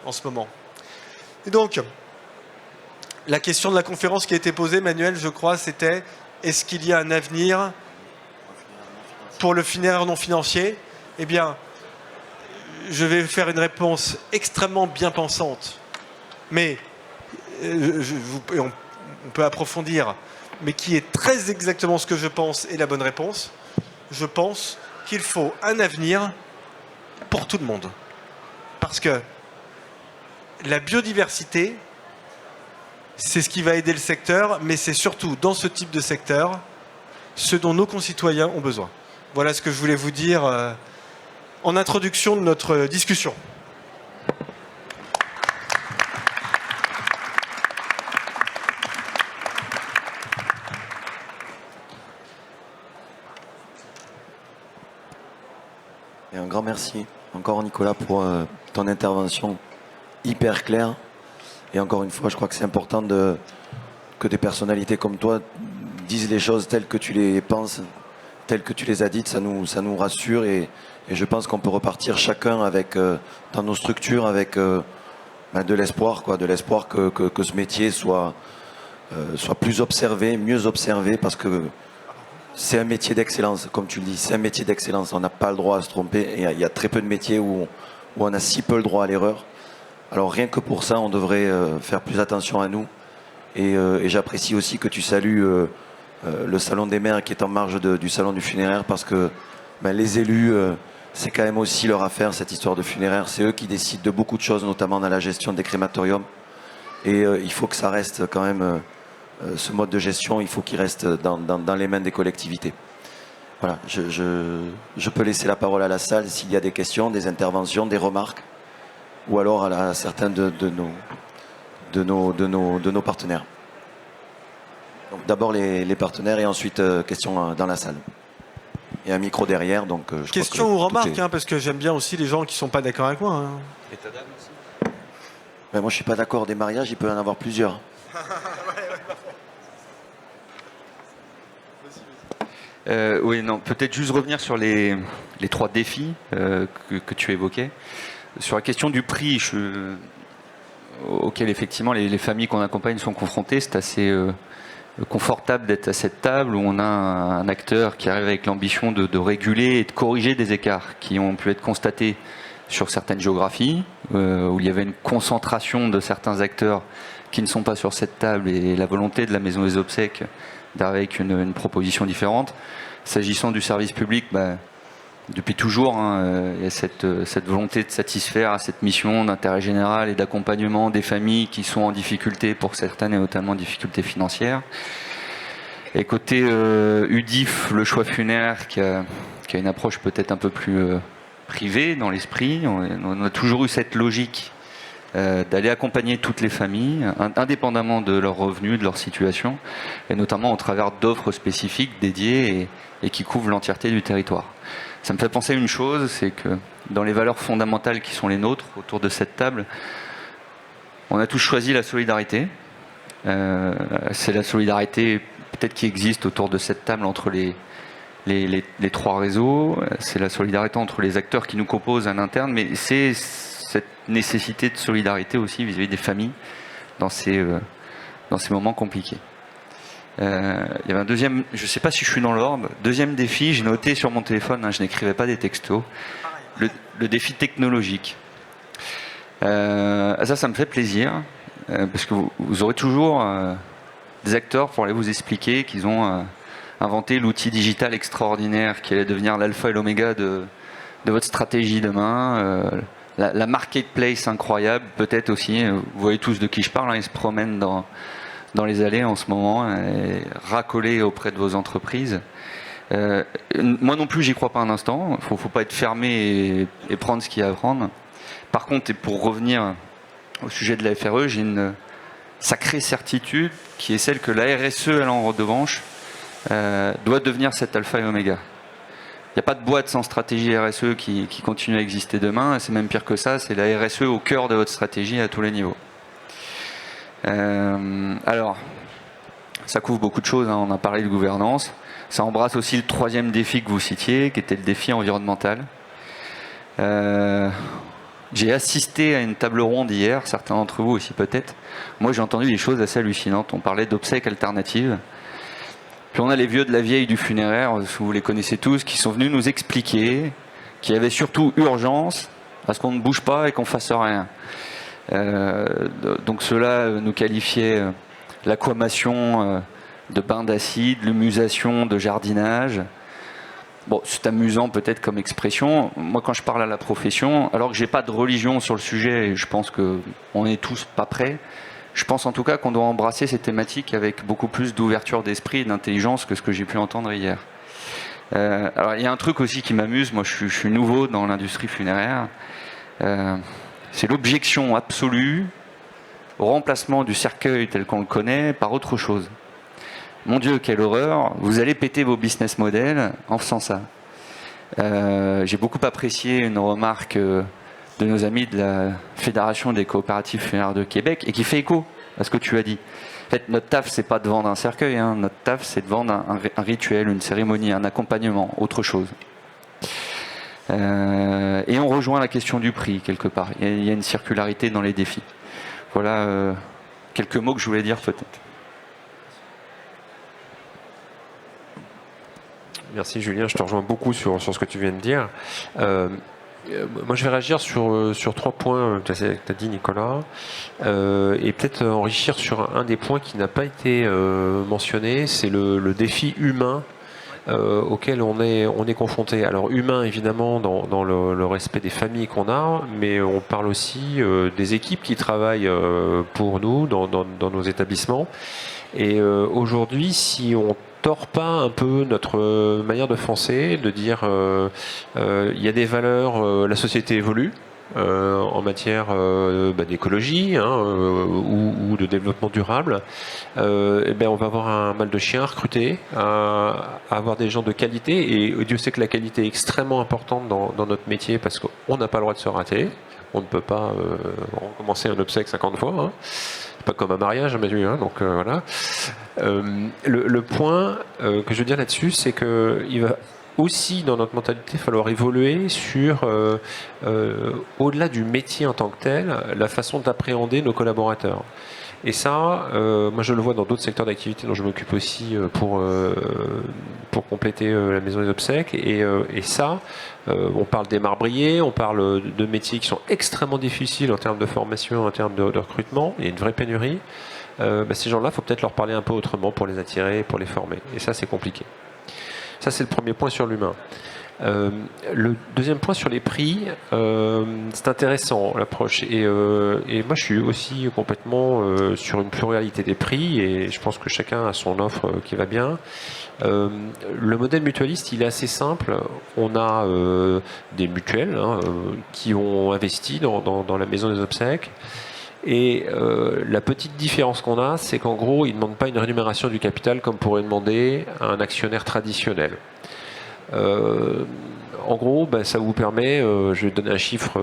en ce moment. Et donc, la question de la conférence qui a été posée, Manuel, je crois, c'était est-ce qu'il y a un avenir pour le funéraire non financier ? Eh bien, je vais faire une réponse extrêmement bien pensante, mais on peut approfondir, mais qui est très exactement ce que je pense est la bonne réponse. Je pense qu'il faut un avenir pour tout le monde. Parce que la biodiversité, c'est ce qui va aider le secteur, mais c'est surtout dans ce type de secteur ce dont nos concitoyens ont besoin. Voilà ce que je voulais vous dire en introduction de notre discussion. Et un grand merci encore Nicolas pour ton intervention hyper claire. Et encore une fois, je crois que c'est important que des personnalités comme toi disent les choses telles que tu les penses, telles que tu les as dites. Ça nous rassure et je pense qu'on peut repartir chacun avec, dans nos structures avec de l'espoir, que ce métier soit plus observé, mieux observé, parce que c'est un métier d'excellence, comme tu le dis, c'est un métier d'excellence. On n'a pas le droit à se tromper et il y a très peu de métiers où on a si peu le droit à l'erreur. Alors rien que pour ça, on devrait faire plus attention à nous. Et j'apprécie aussi que tu salues le salon des maires qui est en marge du salon du funéraire, parce que les élus, c'est quand même aussi leur affaire, cette histoire de funéraire. C'est eux qui décident de beaucoup de choses, notamment dans la gestion des crématoriums. Et il faut que ça reste quand même, ce mode de gestion, il faut qu'il reste dans les mains des collectivités. Voilà, je peux laisser la parole à la salle s'il y a des questions, des interventions, des remarques, ou alors à certains de nos partenaires. Donc d'abord les partenaires et ensuite questions dans la salle. Il y a un micro derrière, donc je question crois que ou remarque, parce que j'aime bien aussi les gens qui ne sont pas d'accord avec moi. Hein. Et ta dame aussi. Moi je suis pas d'accord, des mariages, il peut y en avoir plusieurs. Oui, non, peut-être juste revenir sur les 3 défis que tu évoquais. Sur la question du prix, auquel effectivement les familles qu'on accompagne sont confrontées, c'est assez confortable d'être à cette table où on a un acteur qui arrive avec l'ambition de réguler et de corriger des écarts qui ont pu être constatés sur certaines géographies, où il y avait une concentration de certains acteurs qui ne sont pas sur cette table et la volonté de la Maison des Obsèques d'arriver avec une proposition différente. S'agissant du service public, depuis toujours, il y a cette volonté de satisfaire à cette mission d'intérêt général et d'accompagnement des familles qui sont en difficulté, pour certaines et notamment en difficulté financière. Et côté UDIF, le choix funéraire qui a une approche peut-être un peu plus privée dans l'esprit, on a toujours eu cette logique d'aller accompagner toutes les familles, indépendamment de leurs revenus, de leur situation, et notamment au travers d'offres spécifiques dédiées et qui couvrent l'entièreté du territoire. Ça me fait penser à une chose, c'est que dans les valeurs fondamentales qui sont les nôtres, autour de cette table, on a tous choisi la solidarité. C'est la solidarité peut-être qui existe autour de cette table entre les trois réseaux. C'est la solidarité entre les acteurs qui nous composent en interne, mais c'est cette nécessité de solidarité aussi vis-à-vis des familles dans ces moments compliqués. Il y avait un deuxième, je ne sais pas si je suis dans l'ordre, deuxième défi, j'ai noté sur mon téléphone, je n'écrivais pas des textos, le défi technologique. Ça me fait plaisir, parce que vous aurez toujours des acteurs pour aller vous expliquer qu'ils ont inventé l'outil digital extraordinaire qui allait devenir l'alpha et l'oméga de votre stratégie demain, la marketplace incroyable, peut-être aussi, vous voyez tous de qui je parle, ils se promènent dans les allées en ce moment, et racoler auprès de vos entreprises. Moi non plus, j'y crois pas un instant. Faut pas être fermé et prendre ce qu'il y a à prendre. Par contre, et pour revenir au sujet de la FRE, j'ai une sacrée certitude qui est celle que la RSE, elle en revanche, doit devenir cet alpha et oméga. Il n'y a pas de boîte sans stratégie RSE qui continue à exister demain. C'est même pire que ça, c'est la RSE au cœur de votre stratégie à tous les niveaux. Alors, ça couvre beaucoup de choses, on a parlé de gouvernance. Ça embrasse aussi le troisième défi que vous citiez, qui était le défi environnemental. J'ai assisté à une table ronde hier, certains d'entre vous aussi peut-être. Moi j'ai entendu des choses assez hallucinantes. On parlait d'obsèques alternatives. Puis on a les vieux de la vieille du funéraire, vous les connaissez tous, qui sont venus nous expliquer qu'il y avait surtout urgence à ce qu'on ne bouge pas et qu'on fasse rien. Donc cela nous qualifiait l'aquamation de bains d'acide, l'humusation de jardinage. Bon, c'est amusant peut-être comme expression. Moi, quand je parle à la profession, alors que j'ai pas de religion sur le sujet, et je pense qu'on est tous pas prêts, je pense en tout cas qu'on doit embrasser ces thématiques avec beaucoup plus d'ouverture d'esprit et d'intelligence que ce que j'ai pu entendre hier. Alors, il y a un truc aussi qui m'amuse. Moi, je suis nouveau dans l'industrie funéraire. C'est l'objection absolue au remplacement du cercueil tel qu'on le connaît par autre chose. Mon Dieu, quelle horreur, vous allez péter vos business models en faisant ça. J'ai beaucoup apprécié une remarque de nos amis de la Fédération des coopératives funéraires de Québec et qui fait écho à ce que tu as dit. En fait, notre taf, c'est pas de vendre un cercueil, notre taf, c'est de vendre un rituel, une cérémonie, un accompagnement, autre chose. Et on rejoint la question du prix, quelque part. Il y a une circularité dans les défis. Voilà quelques mots que je voulais dire, peut-être. Merci Julien, je te rejoins beaucoup sur ce que tu viens de dire. Moi je vais réagir sur 3 points que tu as dit Nicolas, et peut-être enrichir sur un des points qui n'a pas été mentionné, c'est le défi humain auquel on est confronté. Alors humain évidemment dans le respect des familles qu'on a, mais on parle aussi des équipes qui travaillent pour nous dans nos établissements. Et aujourd'hui, si on tord pas un peu notre manière de penser, de dire il y a des valeurs, la société évolue en matière d'écologie ou de développement durable, et ben on va avoir un mal de chien à recruter, à avoir des gens de qualité, et Dieu sait que la qualité est extrêmement importante dans notre métier parce qu'on n'a pas le droit de se rater, on ne peut pas recommencer un obsèque 50 fois, pas comme un mariage, donc voilà. Le point que je veux dire là-dessus, c'est qu'il va aussi, dans notre mentalité, falloir évoluer sur, au-delà du métier en tant que tel, la façon d'appréhender nos collaborateurs. Et ça, moi je le vois dans d'autres secteurs d'activité dont je m'occupe aussi pour compléter la maison des obsèques. Et ça, on parle des marbriers, on parle de métiers qui sont extrêmement difficiles en termes de formation, en termes de recrutement. Il y a une vraie pénurie. Ces gens-là, il faut peut-être leur parler un peu autrement pour les attirer, pour les former. Et ça, c'est compliqué. Ça, c'est le premier point sur l'humain. Le deuxième point sur les prix, c'est intéressant l'approche. Et moi, je suis aussi complètement sur une pluralité des prix et je pense que chacun a son offre qui va bien. Le modèle mutualiste, il est assez simple. On a des mutuelles qui ont investi dans la maison des obsèques. Et la petite différence qu'on a, c'est qu'en gros, ils ne demandent pas une rémunération du capital comme pourrait demander un actionnaire traditionnel. En gros, ça vous permet, je vais donner un chiffre,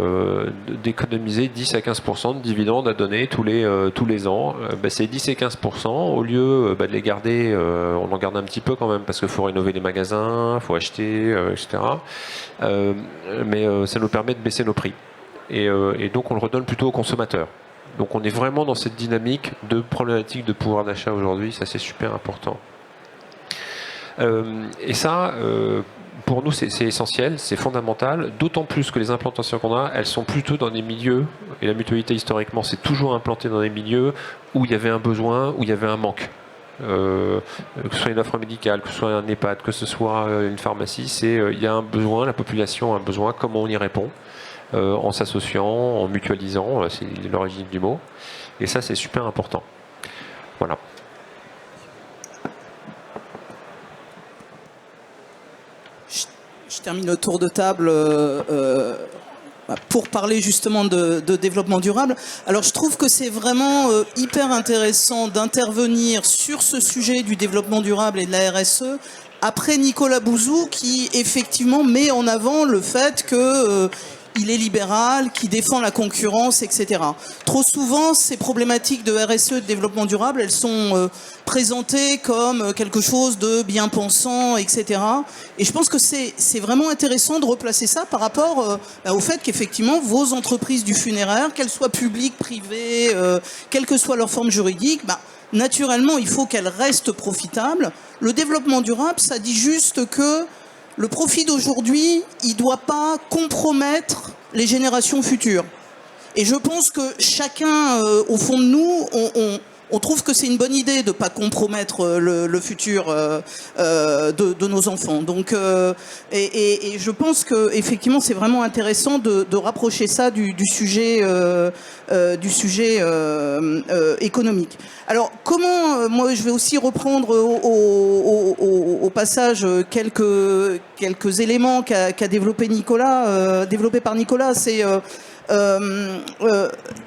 d'économiser 10 à 15% de dividendes à donner tous les ans. C'est 10 et 15%. Au lieu de les garder, on en garde un petit peu quand même parce qu'il faut rénover les magasins, il faut acheter, etc. Mais ça nous permet de baisser nos prix. Et donc on le redonne plutôt aux consommateurs. Donc on est vraiment dans cette dynamique de problématique de pouvoir d'achat aujourd'hui, ça c'est super important. Et ça, pour nous c'est essentiel, c'est fondamental, d'autant plus que les implantations qu'on a, elles sont plutôt dans des milieux, et la mutualité historiquement c'est toujours implanté dans des milieux où il y avait un besoin, où il y avait un manque. Que ce soit une offre médicale, que ce soit un EHPAD, que ce soit une pharmacie, il y a un besoin, la population a un besoin, comment on y répond ? En s'associant, en mutualisant, c'est l'origine du mot. Et ça, c'est super important. Voilà. Je termine le tour de table pour parler justement de développement durable. Alors je trouve que c'est vraiment hyper intéressant d'intervenir sur ce sujet du développement durable et de la RSE après Nicolas Bouzou qui effectivement met en avant le fait que il est libéral, qui défend la concurrence, etc. Trop souvent, ces problématiques de RSE et de développement durable, elles sont présentées comme quelque chose de bien pensant, etc. Et je pense que c'est vraiment intéressant de replacer ça par rapport au fait qu'effectivement, vos entreprises du funéraire, qu'elles soient publiques, privées, quelle que soit leur forme juridique, naturellement, il faut qu'elles restent profitables. Le développement durable, ça dit juste que le profit d'aujourd'hui, il ne doit pas compromettre les générations futures. Et je pense que chacun, au fond de nous, on trouve que c'est une bonne idée de ne pas compromettre le futur de nos enfants. Donc, et je pense qu'effectivement, c'est vraiment intéressant de rapprocher ça du sujet économique. Alors, comment, moi, je vais aussi reprendre au passage quelques éléments qu'a développé par Nicolas. C'est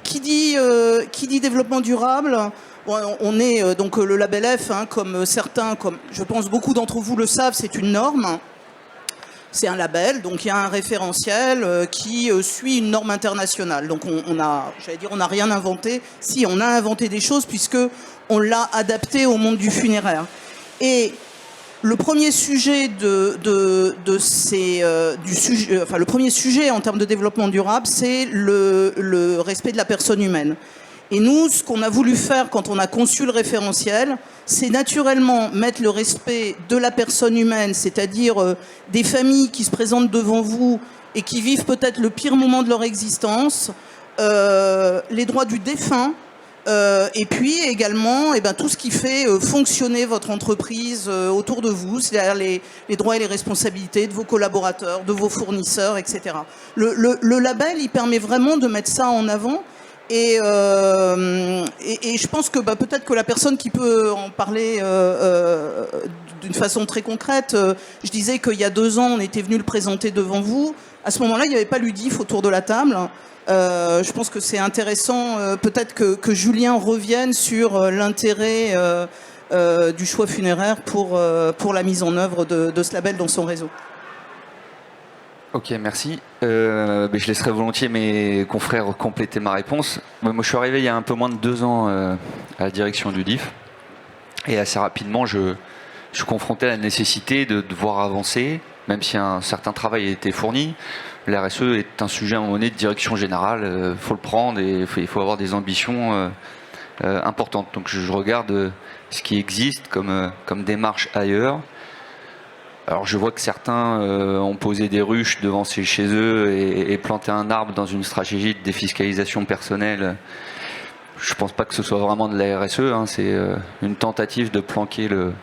qui dit développement durable. On est donc le label F, comme certains, comme je pense beaucoup d'entre vous le savent, c'est une norme. C'est un label, donc il y a un référentiel qui suit une norme internationale. Donc on n'a rien inventé. Si, on a inventé des choses puisque on l'a adapté au monde du funéraire. Et le premier sujet le premier sujet en termes de développement durable, c'est le respect de la personne humaine. Et nous, ce qu'on a voulu faire quand on a conçu le référentiel, c'est naturellement mettre le respect de la personne humaine, c'est-à-dire des familles qui se présentent devant vous et qui vivent peut-être le pire moment de leur existence, les droits du défunt, et puis également tout ce qui fait fonctionner votre entreprise autour de vous, c'est-à-dire les droits et les responsabilités de vos collaborateurs, de vos fournisseurs, etc. Le label, il permet vraiment de mettre ça en avant. Et je pense que peut-être que la personne qui peut en parler d'une façon très concrète, je disais qu'il y a 2 ans, on était venu le présenter devant vous. À ce moment-là, il n'y avait pas l'UDIF autour de la table. Je pense que c'est intéressant, peut-être que Julien revienne sur l'intérêt du choix funéraire pour la mise en œuvre de ce label dans son réseau. Ok, merci. Je laisserai volontiers mes confrères compléter ma réponse. Moi, je suis arrivé il y a un peu moins de 2 ans à la direction du DIF. Et assez rapidement, je suis confronté à la nécessité de devoir avancer, même si un certain travail a été fourni. La RSE est un sujet à un moment donné de direction générale. Il faut le prendre et il faut avoir des ambitions importante. Donc je regarde ce qui existe comme démarche ailleurs. Alors je vois que certains ont posé des ruches devant chez eux et planté un arbre dans une stratégie de défiscalisation personnelle. Je pense pas que ce soit vraiment de la RSE, hein. C'est une tentative de planquer le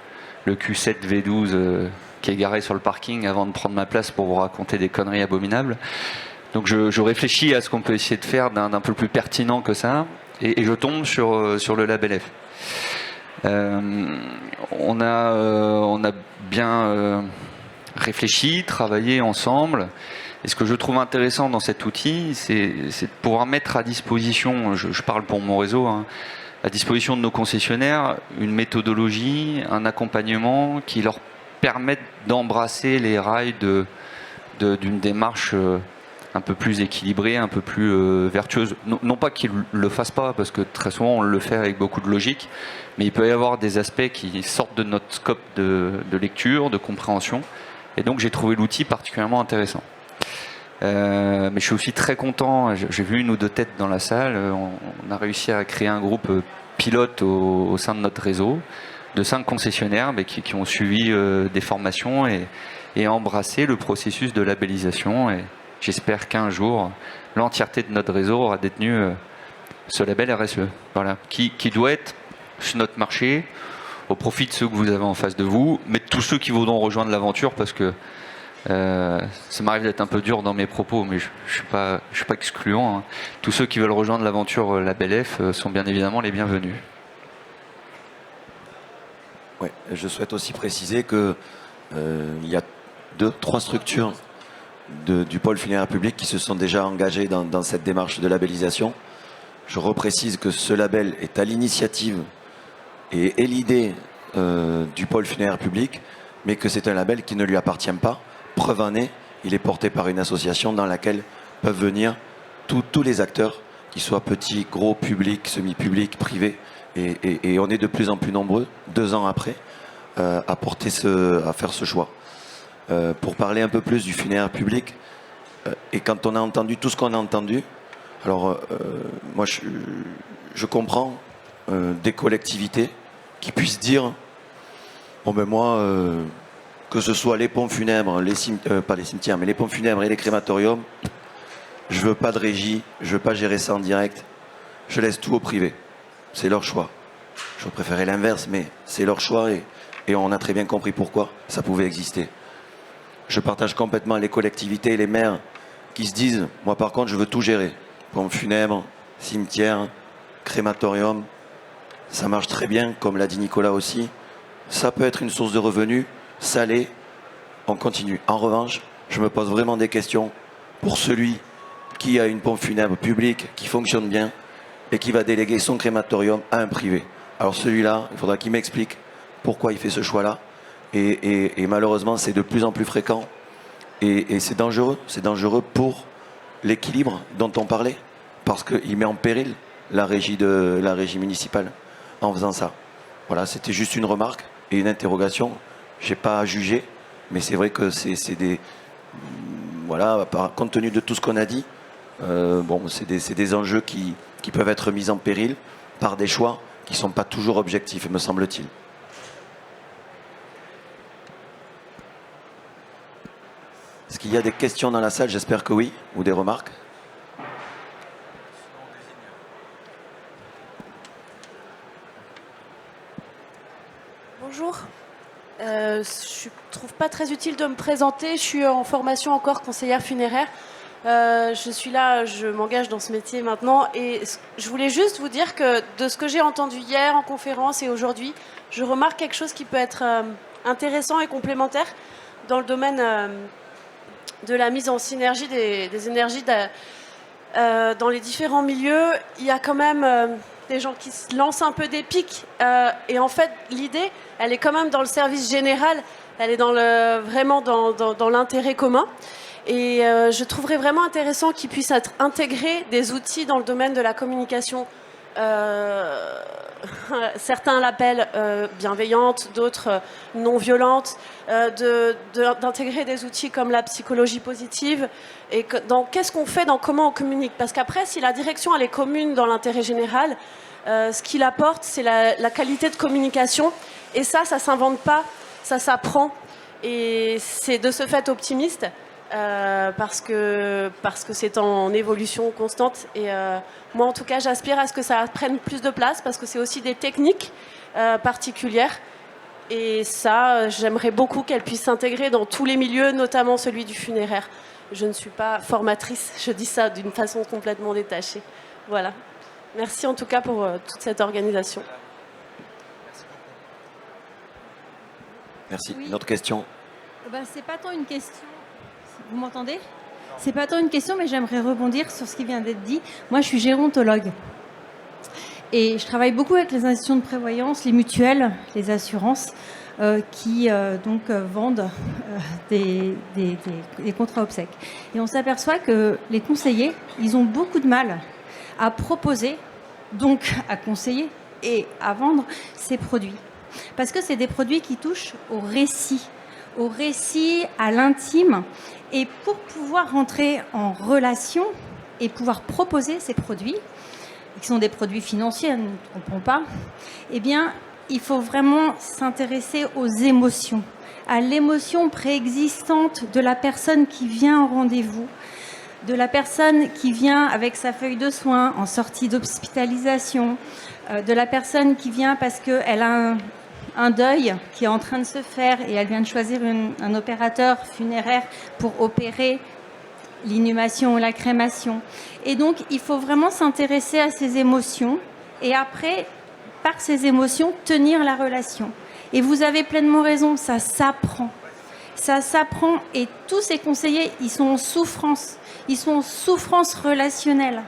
Q7 V12 qui est garé sur le parking avant de prendre ma place pour vous raconter des conneries abominables. Donc je réfléchis à ce qu'on peut essayer de faire d'un peu plus pertinent que ça, et je tombe sur le label F. On a bien réfléchi, travaillé ensemble. Et ce que je trouve intéressant dans cet outil, c'est de pouvoir mettre à disposition, je parle pour mon réseau, hein, à disposition de nos concessionnaires, une méthodologie, un accompagnement qui leur permettent d'embrasser les rails d'une démarche un peu plus équilibrée, un peu plus vertueuse. Non pas qu'ils ne le fassent pas, parce que très souvent on le fait avec beaucoup de logique, mais il peut y avoir des aspects qui sortent de notre scope de lecture, de compréhension, et donc j'ai trouvé l'outil particulièrement intéressant. Mais je suis aussi très content, j'ai vu une ou deux têtes dans la salle, on a réussi à créer un groupe pilote au sein de notre réseau, de 5 concessionnaires qui ont suivi des formations et embrassé le processus de labellisation. Et j'espère qu'un jour, l'entièreté de notre réseau aura détenu ce label RSE, voilà, qui doit être sur notre marché, au profit de ceux que vous avez en face de vous, mais de tous ceux qui voudront rejoindre l'aventure, parce que ça m'arrive d'être un peu dur dans mes propos, mais je suis pas excluant, hein. Tous ceux qui veulent rejoindre l'aventure label F sont bien évidemment les bienvenus. Ouais, je souhaite aussi préciser que il y a 2-3 structures du pôle funéraire public qui se sont déjà engagées dans cette démarche de labellisation. Je reprécise que ce label est à l'initiative et l'idée du pôle funéraire public, mais que c'est un label qui ne lui appartient pas. Preuve en est, il est porté par une association dans laquelle peuvent venir tous les acteurs, qu'ils soient petits, gros, publics, semi-publics, privés. Et on est de plus en plus nombreux, 2 ans après, à faire ce choix. Pour parler un peu plus du funéraire public, et quand on a entendu tout ce qu'on a entendu, alors moi je comprends des collectivités qui puissent dire, bon ben moi, que ce soit les pompes funèbres, pas les cimetières, mais les pompes funèbres et les crématoriums, je veux pas de régie, je veux pas gérer ça en direct, je laisse tout au privé. C'est leur choix. Je préférais l'inverse, mais c'est leur choix et on a très bien compris pourquoi ça pouvait exister. Je partage complètement les collectivités et les maires qui se disent, moi par contre je veux tout gérer. Pompes funèbres, cimetières, crématorium, ça marche très bien, comme l'a dit Nicolas aussi. Ça peut être une source de revenus, salée, on continue. En revanche, je me pose vraiment des questions pour celui qui a une pompe funèbre publique qui fonctionne bien et qui va déléguer son crématorium à un privé. Alors celui-là, il faudra qu'il m'explique pourquoi il fait ce choix-là. Et malheureusement, c'est de plus en plus fréquent. Et c'est dangereux pour l'équilibre dont on parlait, parce qu'il met en péril la régie municipale en faisant ça. Voilà, c'était juste une remarque et une interrogation. Je n'ai pas à juger, mais c'est vrai que c'est des... Voilà, compte tenu de tout ce qu'on a dit, c'est des enjeux qui peuvent être mis en péril par des choix qui ne sont pas toujours objectifs, me semble-t-il. Est-ce qu'il y a des questions dans la salle? J'espère que oui, ou des remarques. Bonjour. Je ne trouve pas très utile de me présenter. Je suis en formation encore conseillère funéraire. Je suis là, je m'engage dans ce métier maintenant. Et je voulais juste vous dire que de ce que j'ai entendu hier en conférence et aujourd'hui, je remarque quelque chose qui peut être intéressant et complémentaire dans le domaine de la mise en synergie des énergies dans les différents milieux. Il y a quand même des gens qui se lancent un peu des pics. Et en fait, l'idée, elle est quand même dans le service général. Elle est vraiment dans l'intérêt commun. Et je trouverais vraiment intéressant qu'il puisse être intégré des outils dans le domaine de la communication. Certains l'appellent bienveillante, d'autres non violente, d'intégrer des outils comme la psychologie positive. Et qu'est-ce qu'on fait dans comment on communique? Parce qu'après, si la direction elle est commune dans l'intérêt général, Ce qu'il apporte, c'est la qualité de communication. Et ça s'invente pas, ça s'apprend. Et c'est de ce fait optimiste, parce que c'est en évolution constante. Et moi, en tout cas, j'aspire à ce que ça prenne plus de place, parce que c'est aussi des techniques particulières. Et ça, j'aimerais beaucoup qu'elle puisse s'intégrer dans tous les milieux, notamment celui du funéraire. Je ne suis pas formatrice, je dis ça d'une façon complètement détachée. Voilà. Merci en tout cas pour toute cette organisation. Merci. Oui. Une autre question? C'est pas tant une question. Vous m'entendez? C'est pas tant une question, mais j'aimerais rebondir sur ce qui vient d'être dit. Moi, je suis gérontologue. Et je travaille beaucoup avec les institutions de prévoyance, les mutuelles, les assurances, qui vendent des contrats obsèques. Et on s'aperçoit que les conseillers, ils ont beaucoup de mal à proposer, donc à conseiller et à vendre ces produits. Parce que c'est des produits qui touchent au récit, à l'intime. Et pour pouvoir rentrer en relation et pouvoir proposer ces produits, qui sont des produits financiers, ne nous trompons pas, eh bien, il faut vraiment s'intéresser aux émotions, à l'émotion préexistante de la personne qui vient au rendez-vous, de la personne qui vient avec sa feuille de soins en sortie d'hospitalisation, de la personne qui vient parce qu'elle a un deuil qui est en train de se faire et elle vient de choisir un opérateur funéraire pour opérer l'inhumation ou la crémation. Et donc, il faut vraiment s'intéresser à ces émotions et après, par ces émotions, tenir la relation. Et vous avez pleinement raison, ça s'apprend. Ça s'apprend et tous ces conseillers, ils sont en souffrance. Ils sont en souffrance relationnelle.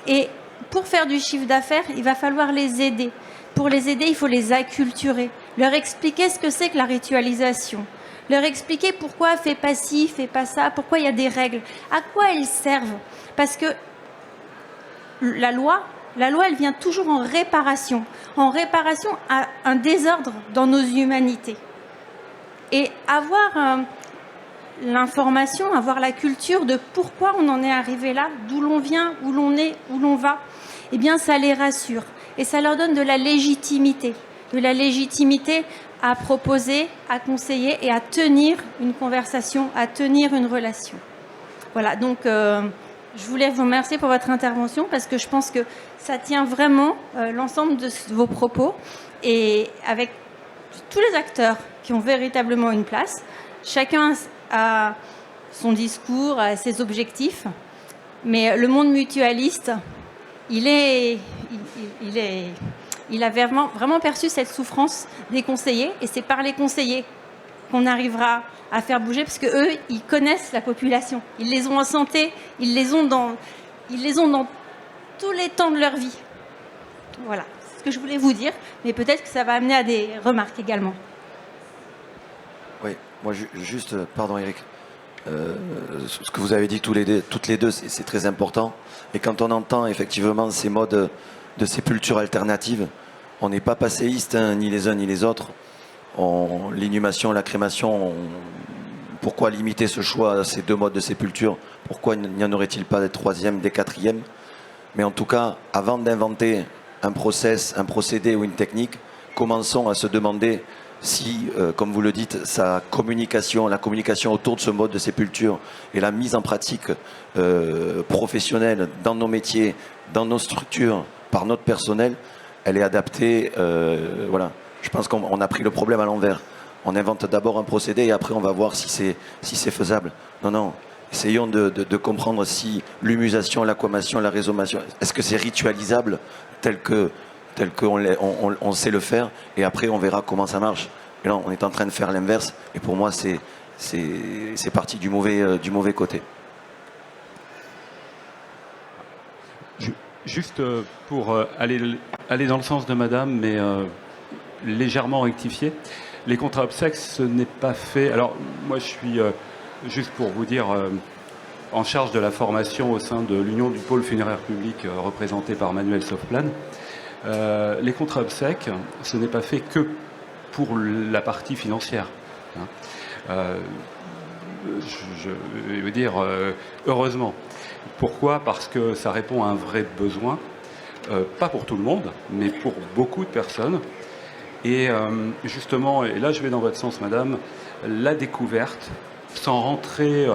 Et pour faire du chiffre d'affaires, il va falloir les aider. Pour les aider, il faut les acculturer, leur expliquer ce que c'est que la ritualisation. Leur expliquer pourquoi fait pas ci, fait pas ça, pourquoi il y a des règles, à quoi elles servent. Parce que la loi, elle vient toujours en réparation à un désordre dans nos humanités. Et avoir l'information, avoir la culture de pourquoi on en est arrivé là, d'où l'on vient, où l'on est, où l'on va, eh bien ça les rassure. Et ça leur donne de la légitimité à proposer, à conseiller et à tenir une conversation, à tenir une relation. Voilà, donc je voulais vous remercier pour votre intervention parce que je pense que ça tient vraiment l'ensemble de vos propos et avec tous les acteurs qui ont véritablement une place. Chacun a son discours, a ses objectifs, mais le monde mutualiste, il a vraiment perçu cette souffrance des conseillers et c'est par les conseillers qu'on arrivera à faire bouger parce que eux, ils connaissent la population. Ils les ont en santé, ils les ont dans tous les temps de leur vie. Voilà, c'est ce que je voulais vous dire, mais peut-être que ça va amener à des remarques également. Oui, moi juste, pardon Eric, ce que vous avez dit toutes les deux, c'est très important. Et quand on entend effectivement ces modes de sépulture alternative, on n'est pas passéiste, hein, ni les uns ni les autres. L'inhumation, la crémation, pourquoi limiter ce choix à ces deux modes de sépulture? Pourquoi n'y en aurait-il pas des troisièmes, des quatrièmes? Mais en tout cas, avant d'inventer un process, un procédé ou une technique, commençons à se demander si, comme vous le dites, la communication autour de ce mode de sépulture et la mise en pratique professionnelle dans nos métiers, dans nos structures, par notre personnel, elle est adaptée. Voilà. Je pense qu'on a pris le problème à l'envers. On invente d'abord un procédé et après on va voir si c'est faisable. Non. Essayons de comprendre si l'humusation, l'aquamation, la résomation, est-ce que c'est ritualisable tel qu'on sait le faire et après on verra comment ça marche. Et là on est en train de faire l'inverse et pour moi c'est parti du mauvais côté. Juste pour aller dans le sens de madame, mais légèrement rectifié, les contrats obsèques, ce n'est pas fait... Alors, moi, je suis, juste pour vous dire, en charge de la formation au sein de l'Union du pôle funéraire public représenté par Manuel Sofplan. Les contrats obsèques, ce n'est pas fait que pour la partie financière. Je veux dire, heureusement. Pourquoi? Parce que ça répond à un vrai besoin. pas pour tout le monde, mais pour beaucoup de personnes. Et justement, et là je vais dans votre sens, madame, la découverte, sans rentrer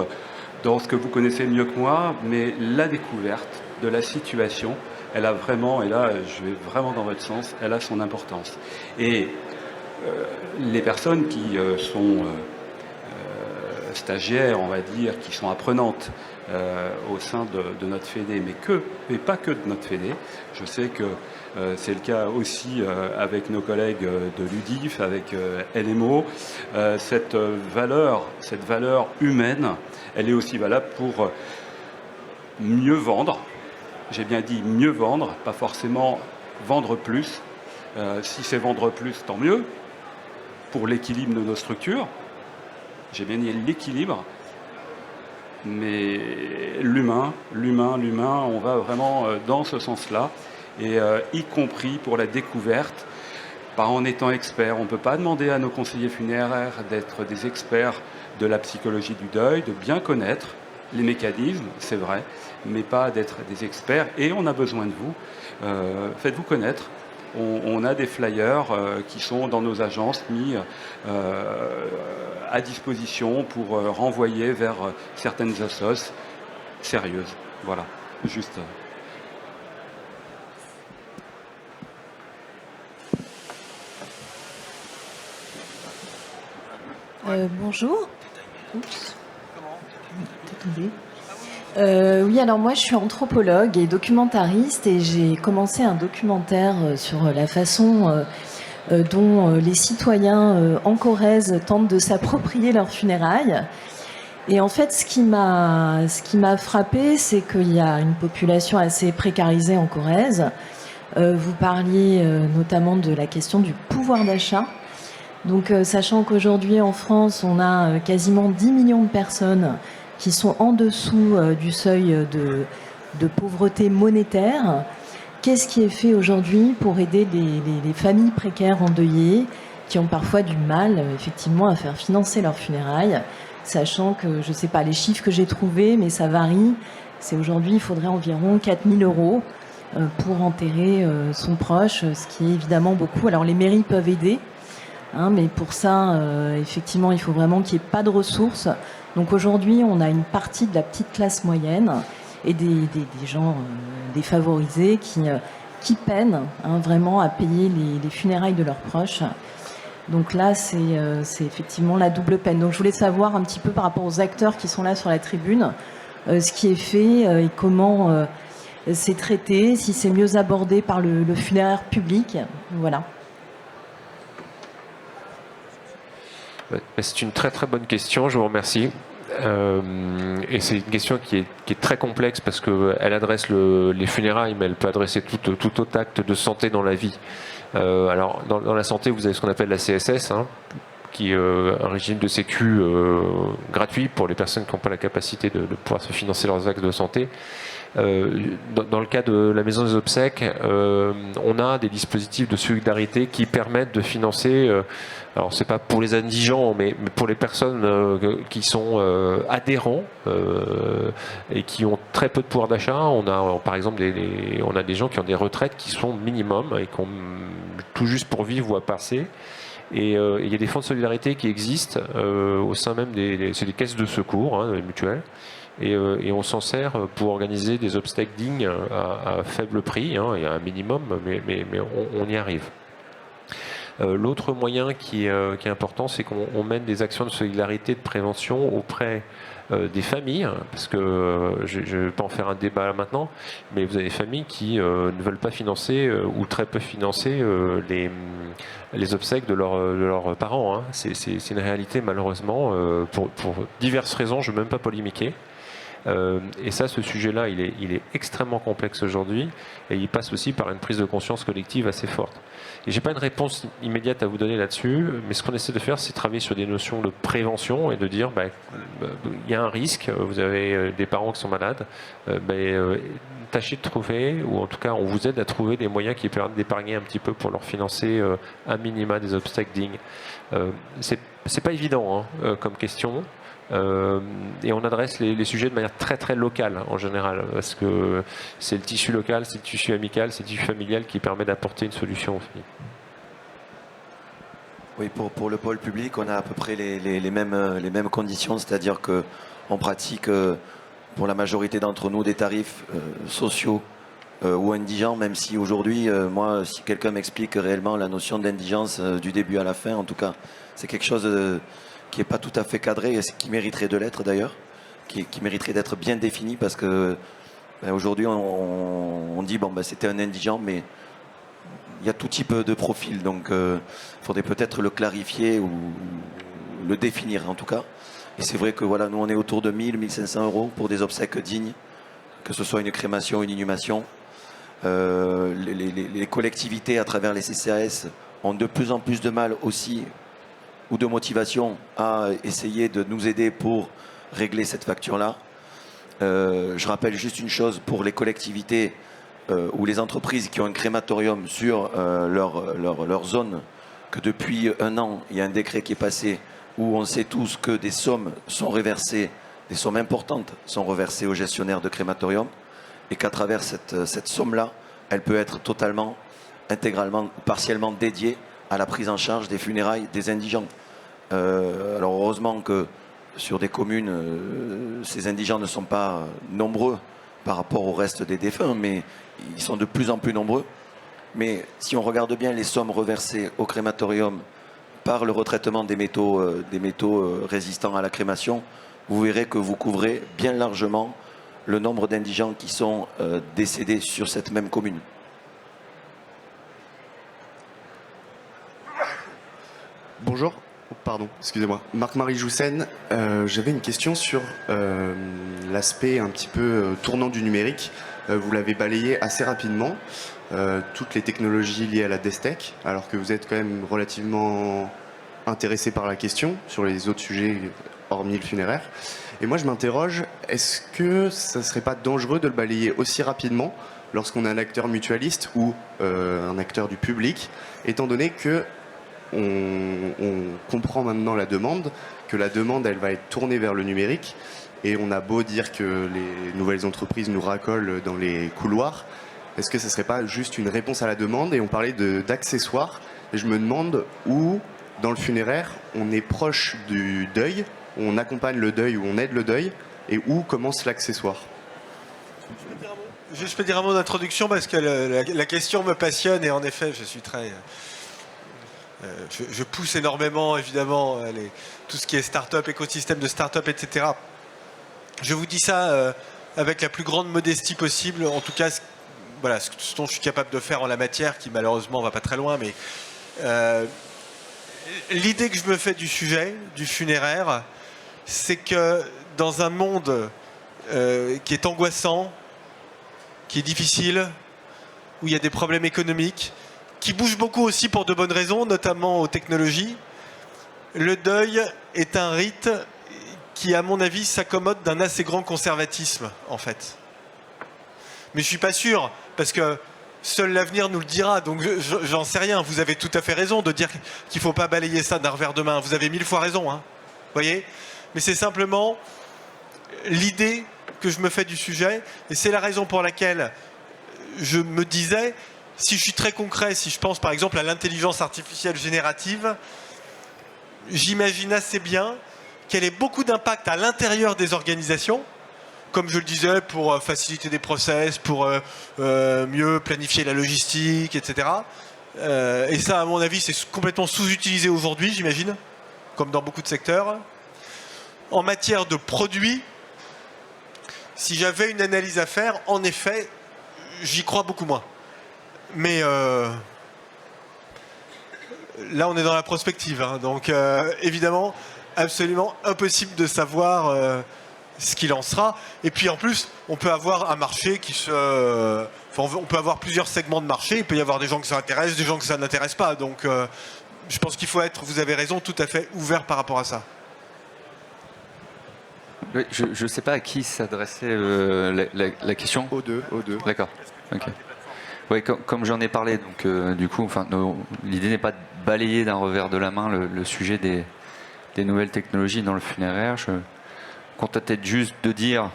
dans ce que vous connaissez mieux que moi, mais la découverte de la situation, elle a vraiment, et là je vais vraiment dans votre sens, elle a son importance. Et les personnes qui sont stagiaires, on va dire, qui sont apprenantes au sein de notre Fédé, mais pas que de notre Fédé. Je sais que c'est le cas aussi avec nos collègues de l'UDIF, avec LMO. Cette valeur humaine, elle est aussi valable pour mieux vendre. J'ai bien dit mieux vendre, pas forcément vendre plus. Si c'est vendre plus, tant mieux, pour l'équilibre de nos structures. J'ai bien dit l'équilibre, mais l'humain, on va vraiment dans ce sens-là, et y compris pour la découverte, pas en étant expert. On ne peut pas demander à nos conseillers funéraires d'être des experts de la psychologie du deuil, de bien connaître les mécanismes, c'est vrai, mais pas d'être des experts, et on a besoin de vous. Faites-vous connaître. On a des flyers qui sont dans nos agences mis à disposition pour renvoyer vers certaines assos sérieuses. Voilà, juste. Bonjour. Oups. Attendez. Oui, alors moi je suis anthropologue et documentariste et j'ai commencé un documentaire sur la façon dont les citoyens en Corrèze tentent de s'approprier leurs funérailles. Et en fait, ce qui m'a frappé, c'est qu'il y a une population assez précarisée en Corrèze. Vous parliez notamment de la question du pouvoir d'achat. Donc, sachant qu'aujourd'hui en France, on a quasiment 10 millions de personnes qui sont en dessous du seuil de pauvreté monétaire. Qu'est-ce qui est fait aujourd'hui pour aider les familles précaires endeuillées qui ont parfois du mal, effectivement, à faire financer leurs funérailles, sachant que, je ne sais pas les chiffres que j'ai trouvés, mais ça varie. C'est aujourd'hui, il faudrait environ 4 000 € pour enterrer son proche, ce qui est évidemment beaucoup. Alors, les mairies peuvent aider, hein, mais pour ça, effectivement, il faut vraiment qu'il n'y ait pas de ressources. Donc aujourd'hui, on a une partie de la petite classe moyenne et des gens défavorisés qui peinent vraiment à payer les funérailles de leurs proches. Donc là, c'est effectivement la double peine. Donc je voulais savoir un petit peu par rapport aux acteurs qui sont là sur la tribune, ce qui est fait et comment c'est traité, si c'est mieux abordé par le funéraire public. Voilà. C'est une très très bonne question, je vous remercie. Et c'est une question qui est très complexe parce qu'elle adresse les funérailles, mais elle peut adresser tout autre acte de santé dans la vie. Alors, dans la santé, vous avez ce qu'on appelle la CSS, hein, qui est un régime de sécu gratuit pour les personnes qui n'ont pas la capacité de pouvoir se financer leurs actes de santé. Dans le cas de la maison des obsèques, on a des dispositifs de solidarité qui permettent de financer, alors c'est pas pour les indigents, mais pour les personnes qui sont adhérents et qui ont très peu de pouvoir d'achat. On a par exemple on a des gens qui ont des retraites qui sont minimum et qui ont tout juste pour vivre ou à passer. Et il y a des fonds de solidarité qui existent au sein même c'est des caisses de secours, hein, des mutuelles. Et on s'en sert pour organiser des obsèques dignes à faible prix, hein, et à un minimum, mais on y arrive. L'autre moyen qui est important, c'est qu'on mène des actions de solidarité, de prévention auprès des familles, parce que je ne vais pas en faire un débat là maintenant, mais vous avez des familles qui ne veulent pas financer ou très peu financer les obsèques de leurs parents. Hein. C'est une réalité malheureusement, pour diverses raisons, je ne veux même pas polémiquer. Et ça, ce sujet-là, il est extrêmement complexe aujourd'hui, et il passe aussi par une prise de conscience collective assez forte. Et j'ai pas une réponse immédiate à vous donner là-dessus, mais ce qu'on essaie de faire, c'est travailler sur des notions de prévention et de dire, il y a un risque, vous avez des parents qui sont malades, tâchez de trouver, ou en tout cas, on vous aide à trouver des moyens qui permettent d'épargner un petit peu pour leur financer à minima des obsèques dignes. C'est pas évident, hein, comme question. Et on adresse les sujets de manière très très locale en général, parce que c'est le tissu local, c'est le tissu amical, c'est le tissu familial qui permet d'apporter une solution aussi. Oui, pour le pôle public, on a à peu près les mêmes conditions, c'est-à-dire qu'on pratique pour la majorité d'entre nous des tarifs sociaux ou indigents, même si aujourd'hui, moi, si quelqu'un m'explique réellement la notion d'indigence du début à la fin, en tout cas, c'est quelque chose qui n'est pas tout à fait cadré, et qui mériterait de l'être d'ailleurs, qui mériterait d'être bien défini, parce que aujourd'hui, on dit, bon, c'était un indigent, mais il y a tout type de profil, donc il faudrait peut-être le clarifier ou le définir en tout cas. Et c'est vrai que voilà, nous on est autour de 1000, 1500 euros pour des obsèques dignes, que ce soit une crémation ou une inhumation. Les collectivités à travers les CCAS ont de plus en plus de mal aussi, ou de motivation, à essayer de nous aider pour régler cette facture-là. Je rappelle juste une chose pour les collectivités ou les entreprises qui ont un crématorium sur leur zone, que depuis un an, il y a un décret qui est passé où on sait tous que des sommes sont reversées, des sommes importantes sont reversées aux gestionnaires de crématorium, et qu'à travers cette somme-là, elle peut être totalement, intégralement, partiellement dédiée à la prise en charge des funérailles des indigents. Alors heureusement que sur des communes, ces indigents ne sont pas nombreux par rapport au reste des défunts, mais ils sont de plus en plus nombreux. Mais si on regarde bien les sommes reversées au crématorium par le retraitement des métaux résistants à la crémation, vous verrez que vous couvrez bien largement le nombre d'indigents qui sont décédés sur cette même commune. Bonjour, pardon, excusez-moi. Marc-Marie Joussen, j'avais une question sur l'aspect un petit peu tournant du numérique. Vous l'avez balayé assez rapidement, toutes les technologies liées à la DESTEC, alors que vous êtes quand même relativement intéressé par la question sur les autres sujets hormis le funéraire. Et moi je m'interroge, est-ce que ça ne serait pas dangereux de le balayer aussi rapidement lorsqu'on est un acteur mutualiste ou un acteur du public, étant donné que on comprend maintenant la demande, que la demande elle va être tournée vers le numérique, et on a beau dire que les nouvelles entreprises nous racolent dans les couloirs, est-ce que ce ne serait pas juste une réponse à la demande? Et on parlait d'accessoires, et je me demande où, dans le funéraire, on est proche du deuil, on accompagne le deuil ou on aide le deuil, et où commence l'accessoire. Je peux dire un mot d'introduction parce que la question me passionne, et en effet je suis très... je pousse énormément évidemment tout ce qui est start-up, écosystème de start-up, etc. Je vous dis ça avec la plus grande modestie possible, en tout cas voilà, ce dont je suis capable de faire en la matière, qui malheureusement va pas très loin, mais l'idée que je me fais du sujet, du funéraire, c'est que dans un monde qui est angoissant, qui est difficile, où il y a des problèmes économiques, qui bouge beaucoup aussi pour de bonnes raisons, notamment aux technologies, le deuil est un rite qui, à mon avis, s'accommode d'un assez grand conservatisme, en fait. Mais je suis pas sûr, parce que seul l'avenir nous le dira, donc j'en sais rien. Vous avez tout à fait raison de dire qu'il ne faut pas balayer ça d'un revers de main. Vous avez 1000 fois raison, hein. Voyez ? Mais c'est simplement l'idée que je me fais du sujet, et c'est la raison pour laquelle je me disais, si je suis très concret, si je pense par exemple à l'intelligence artificielle générative, j'imagine assez bien qu'elle ait beaucoup d'impact à l'intérieur des organisations, comme je le disais, pour faciliter des process, pour mieux planifier la logistique, etc. Et ça, à mon avis, c'est complètement sous-utilisé aujourd'hui, j'imagine, comme dans beaucoup de secteurs. En matière de produits, si j'avais une analyse à faire, en effet, j'y crois beaucoup moins. Mais là, on est dans la prospective, hein, donc évidemment, absolument impossible de savoir ce qu'il en sera. Et puis en plus, on peut avoir un marché qui se... Enfin, on peut avoir plusieurs segments de marché, il peut y avoir des gens que ça intéresse, des gens que ça n'intéresse pas. Donc je pense qu'il faut être, vous avez raison, tout à fait ouvert par rapport à ça. Oui, je ne sais pas à qui s'adressait la question. Aux deux. D'accord. Okay. Oui, comme j'en ai parlé, donc du coup, enfin, l'idée n'est pas de balayer d'un revers de la main le sujet des nouvelles technologies dans le funéraire. Je contentais juste de dire,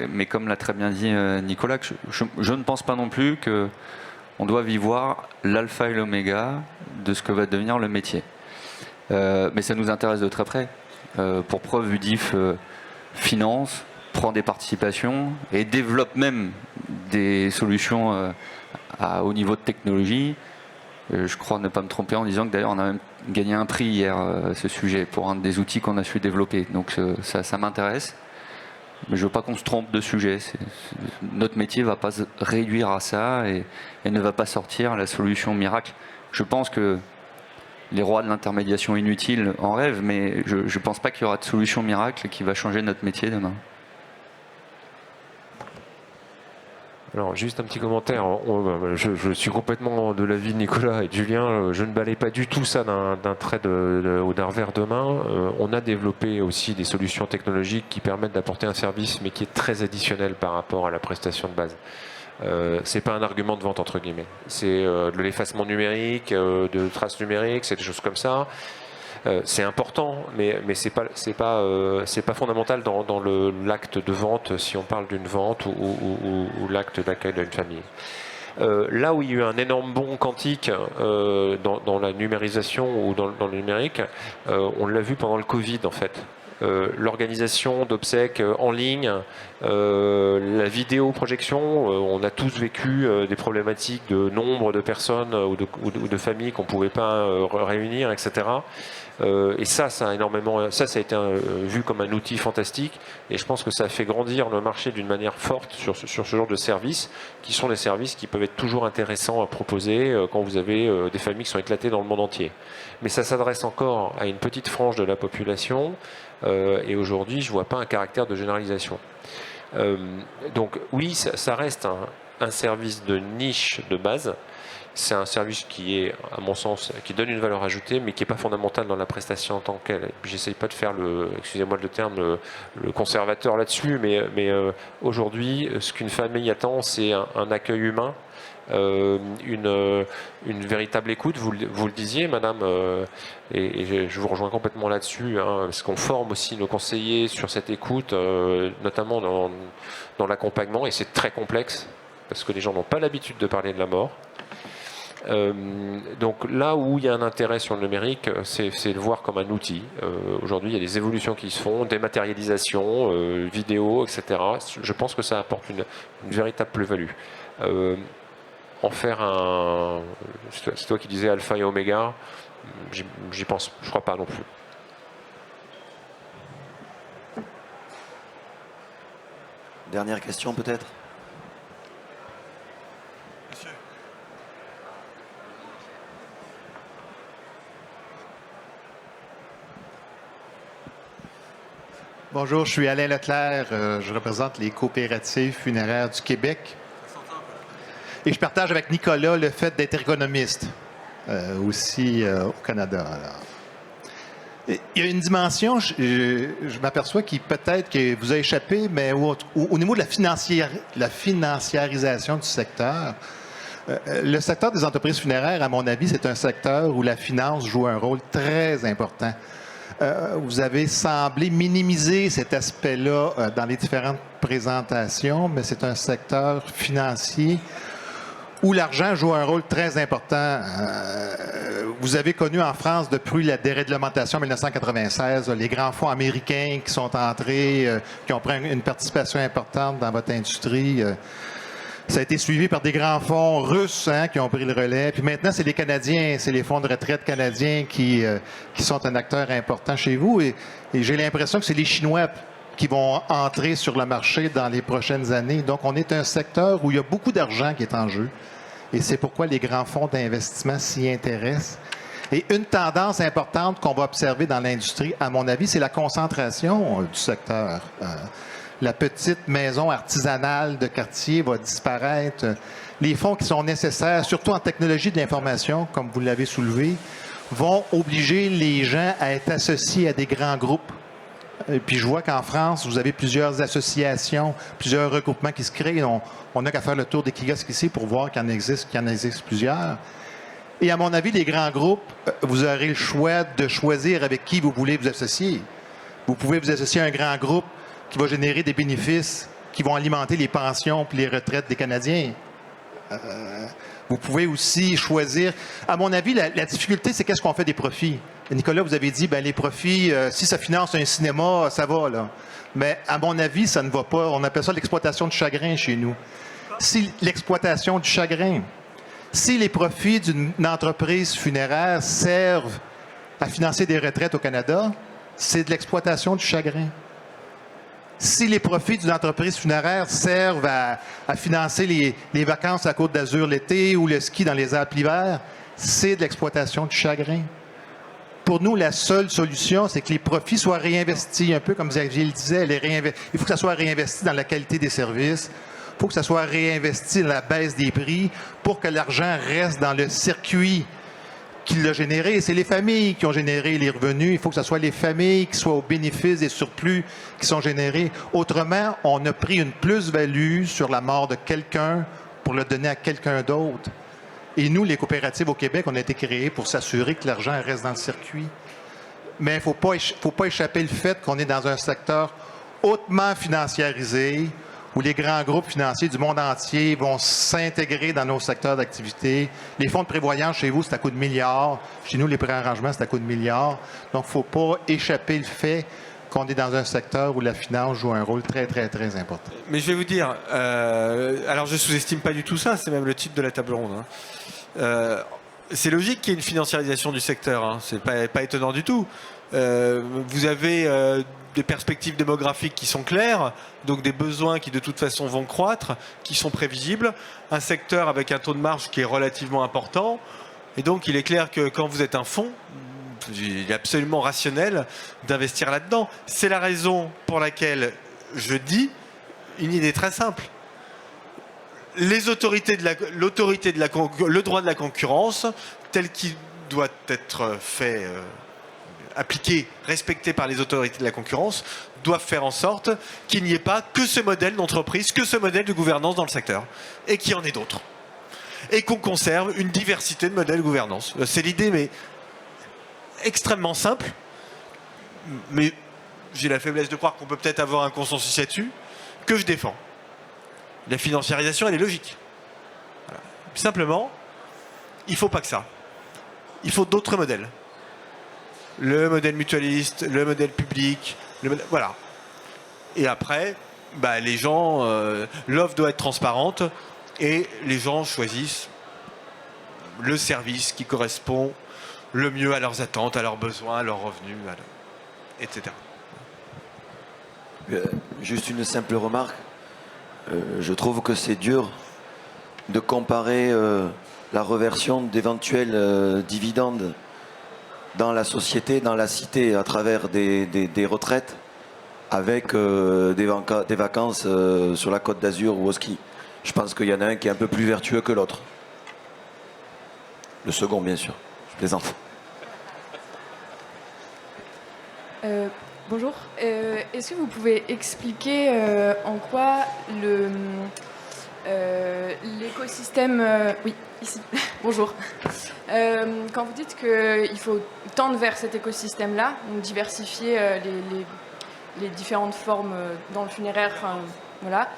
mais comme l'a très bien dit Nicolas, que je ne pense pas non plus qu'on doive y voir l'alpha et l'oméga de ce que va devenir le métier. Mais ça nous intéresse de très près. Pour preuve, UDIF finance, prend des participations et développe même des solutions au niveau de technologie. Je crois ne pas me tromper en disant que d'ailleurs on a même gagné un prix hier à ce sujet pour un des outils qu'on a su développer. Donc ça m'intéresse. Mais je veux pas qu'on se trompe de sujet. Notre métier ne va pas se réduire à ça et ne va pas sortir la solution miracle. Je pense que les rois de l'intermédiation inutile en rêvent, mais je ne pense pas qu'il y aura de solution miracle qui va changer notre métier demain. Alors, juste un petit commentaire. Je suis complètement de l'avis de Nicolas et de Julien. Je ne balaye pas du tout ça d'un trait ou d'un revers de main. On a développé aussi des solutions technologiques qui permettent d'apporter un service, mais qui est très additionnel par rapport à la prestation de base. C'est pas un argument de vente entre guillemets. C'est de l'effacement numérique, de traces numériques, c'est des choses comme ça. C'est important, mais c'est pas fondamental dans l'acte de vente si on parle d'une vente ou l'acte d'accueil d'une famille. Là où il y a eu un énorme bond quantique dans la numérisation ou dans le numérique, on l'a vu pendant le Covid en fait. L'organisation d'obsèques en ligne, la vidéoprojection, on a tous vécu des problématiques de nombre de personnes ou de familles qu'on ne pouvait pas réunir, etc. Et ça a été vu comme un outil fantastique, et je pense que ça a fait grandir le marché d'une manière forte sur ce genre de services, qui sont des services qui peuvent être toujours intéressants à proposer quand vous avez des familles qui sont éclatées dans le monde entier. Mais ça s'adresse encore à une petite frange de la population, et aujourd'hui, je ne vois pas un caractère de généralisation. Donc oui, ça reste un service de niche de base. C'est un service qui est, à mon sens, qui donne une valeur ajoutée, mais qui n'est pas fondamentale dans la prestation en tant que telle. J'essaye pas de faire excusez-moi le terme, le conservateur là-dessus, mais aujourd'hui, ce qu'une famille attend, c'est un accueil humain, une véritable écoute. Vous le disiez, madame, et je vous rejoins complètement là-dessus, parce qu'on forme aussi nos conseillers sur cette écoute, notamment dans l'accompagnement, et c'est très complexe, parce que les gens n'ont pas l'habitude de parler de la mort. Donc là où il y a un intérêt sur le numérique, c'est le voir comme un outil. Aujourd'hui, il y a des évolutions qui se font, dématérialisation, vidéo, etc. Je pense que ça apporte une véritable plus-value. En faire c'est toi qui disais alpha et oméga, j'y pense, je crois pas non plus. Dernière question peut-être ? Bonjour, je suis Alain Leclerc, je représente les coopératives funéraires du Québec. Et je partage avec Nicolas le fait d'être ergonomiste, aussi au Canada. Alors. Il y a une dimension, je m'aperçois qui peut-être que vous a échappé, mais au niveau de la financiarisation du secteur, le secteur des entreprises funéraires, à mon avis, c'est un secteur où la finance joue un rôle très important. Vous avez semblé minimiser cet aspect-là dans les différentes présentations, mais c'est un secteur financier où l'argent joue un rôle très important. Vous avez connu en France, depuis la déréglementation en 1996, les grands fonds américains qui sont entrés, qui ont pris une participation importante dans votre industrie. Ça a été suivi par des grands fonds russes qui ont pris le relais. Puis maintenant, c'est les Canadiens, c'est les fonds de retraite canadiens qui sont un acteur important chez vous. Et j'ai l'impression que c'est les Chinois qui vont entrer sur le marché dans les prochaines années. Donc, on est un secteur où il y a beaucoup d'argent qui est en jeu. Et c'est pourquoi les grands fonds d'investissement s'y intéressent. Et une tendance importante qu'on va observer dans l'industrie, à mon avis, c'est la concentration du secteur. La petite maison artisanale de quartier va disparaître. Les fonds qui sont nécessaires, surtout en technologie de l'information, comme vous l'avez soulevé, vont obliger les gens à être associés à des grands groupes. Et puis je vois qu'en France, vous avez plusieurs associations, plusieurs regroupements qui se créent. On n'a qu'à faire le tour des kiosques ici pour voir qu'il y en existe plusieurs. Et à mon avis, les grands groupes, vous aurez le choix de choisir avec qui vous voulez vous associer. Vous pouvez vous associer à un grand groupe qui va générer des bénéfices qui vont alimenter les pensions et les retraites des Canadiens. Vous pouvez aussi choisir... À mon avis, la difficulté, c'est qu'est-ce qu'on fait des profits. Nicolas, vous avez dit, ben, les profits, si ça finance un cinéma, ça va, là. Mais à mon avis, ça ne va pas. On appelle ça l'exploitation du chagrin chez nous. Si l'exploitation du chagrin, si les profits d'une entreprise funéraire servent à financer des retraites au Canada, c'est de l'exploitation du chagrin. Si les profits d'une entreprise funéraire servent à financer les vacances à Côte d'Azur l'été ou le ski dans les Alpes l'hiver, c'est de l'exploitation du chagrin. Pour nous, la seule solution, c'est que les profits soient réinvestis, un peu comme Xavier le disait, il faut que ça soit réinvesti dans la qualité des services, il faut que ça soit réinvesti dans la baisse des prix pour que l'argent reste dans le circuit qui l'a généré. C'est les familles qui ont généré les revenus. Il faut que ce soit les familles qui soient au bénéfice des surplus qui sont générés. Autrement, on a pris une plus-value sur la mort de quelqu'un pour le donner à quelqu'un d'autre. Et nous, les coopératives au Québec, on a été créés pour s'assurer que l'argent reste dans le circuit. Mais il ne faut pas échapper le fait qu'on est dans un secteur hautement financiarisé, où les grands groupes financiers du monde entier vont s'intégrer dans nos secteurs d'activité. Les fonds de prévoyance, chez vous, c'est à coût de milliards. Chez nous, les préarrangements, c'est à coût de milliards. Donc, il ne faut pas échapper le fait qu'on est dans un secteur où la finance joue un rôle très, très, très important. Mais je vais vous dire, alors je ne sous-estime pas du tout ça, c'est même le titre de la table ronde. C'est logique qu'il y ait une financiarisation du secteur, hein. C'est pas étonnant du tout. Vous avez des perspectives démographiques qui sont claires, donc des besoins qui de toute façon vont croître, qui sont prévisibles, un secteur avec un taux de marge qui est relativement important, et donc il est clair que quand vous êtes un fonds, il est absolument rationnel d'investir là-dedans. C'est la raison pour laquelle je dis une idée très simple. Les autorités le droit de la concurrence, tel qu'il doit être fait, appliqué, respecté par les autorités de la concurrence, doivent faire en sorte qu'il n'y ait pas que ce modèle d'entreprise, que ce modèle de gouvernance dans le secteur, et qu'il y en ait d'autres. Et qu'on conserve une diversité de modèles de gouvernance. C'est l'idée, mais extrêmement simple, mais j'ai la faiblesse de croire qu'on peut peut-être avoir un consensus là-dessus, que je défends. La financiarisation, elle est logique. Voilà. Simplement, il ne faut pas que ça. Il faut d'autres modèles. Le modèle mutualiste, le modèle public, voilà. Et après, bah, les gens, l'offre doit être transparente et les gens choisissent le service qui correspond le mieux à leurs attentes, à leurs besoins, à leurs revenus, etc. Juste une simple remarque. Je trouve que c'est dur de comparer la reversion d'éventuels dividendes dans la société, dans la cité, à travers des retraites, avec des vacances sur la Côte d'Azur ou au ski. Je pense qu'il y en a un qui est un peu plus vertueux que l'autre. Le second, bien sûr. Je plaisante. Bonjour. Est-ce que vous pouvez expliquer en quoi l'écosystème... oui, ici. Bonjour. Quand vous dites qu'il faut tendre vers cet écosystème-là, donc diversifier les différentes formes dans le funéraire, enfin, voilà.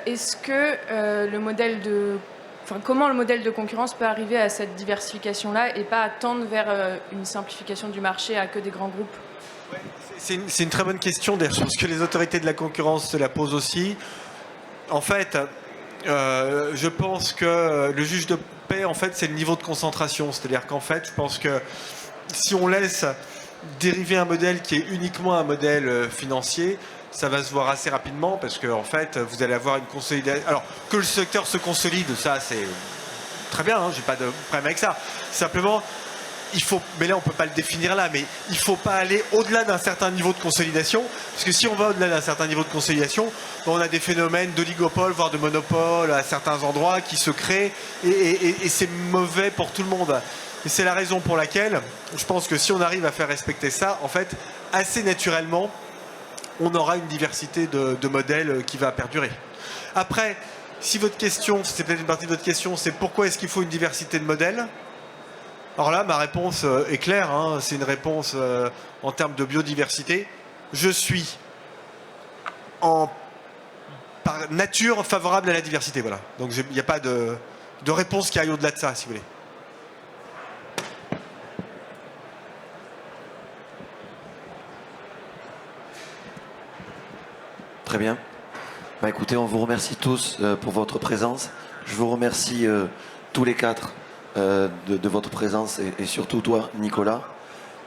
Est-ce que le modèle de... Enfin, comment le modèle de concurrence peut arriver à cette diversification-là et pas tendre vers une simplification du marché à que des grands groupes? C'est une très bonne question, d'ailleurs. Je pense que les autorités de la concurrence se la posent aussi. En fait, je pense que le juge de paix, en fait, c'est le niveau de concentration. C'est-à-dire qu'en fait, je pense que si on laisse dériver un modèle qui est uniquement un modèle financier, ça va se voir assez rapidement parce que en fait, vous allez avoir une consolidation. Alors, que le secteur se consolide, ça, c'est très bien, hein, j'ai pas de problème avec ça. Simplement, il faut, mais là on peut pas le définir là, mais il faut pas aller au-delà d'un certain niveau de consolidation, parce que si on va au-delà d'un certain niveau de consolidation, on a des phénomènes d'oligopole, voire de monopole à certains endroits qui se créent, et c'est mauvais pour tout le monde. Et c'est la raison pour laquelle je pense que si on arrive à faire respecter ça, en fait, assez naturellement, on aura une diversité de modèles qui va perdurer. Après, si votre question, c'est peut-être une partie de votre question, c'est pourquoi est-ce qu'il faut une diversité de modèles? Alors là, ma réponse est claire, hein. C'est une réponse en termes de biodiversité. Je suis par nature favorable à la diversité, voilà. Donc il n'y a pas de réponse qui aille au-delà de ça, si vous voulez. Très bien. Bah, écoutez, on vous remercie tous pour votre présence. Je vous remercie tous les quatre de votre présence et surtout toi, Nicolas.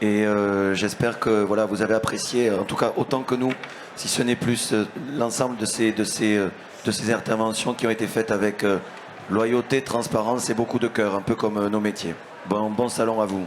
Et j'espère que voilà, vous avez apprécié, en tout cas autant que nous, si ce n'est plus, l'ensemble de ces interventions qui ont été faites avec loyauté, transparence et beaucoup de cœur, un peu comme nos métiers. Bon salon à vous.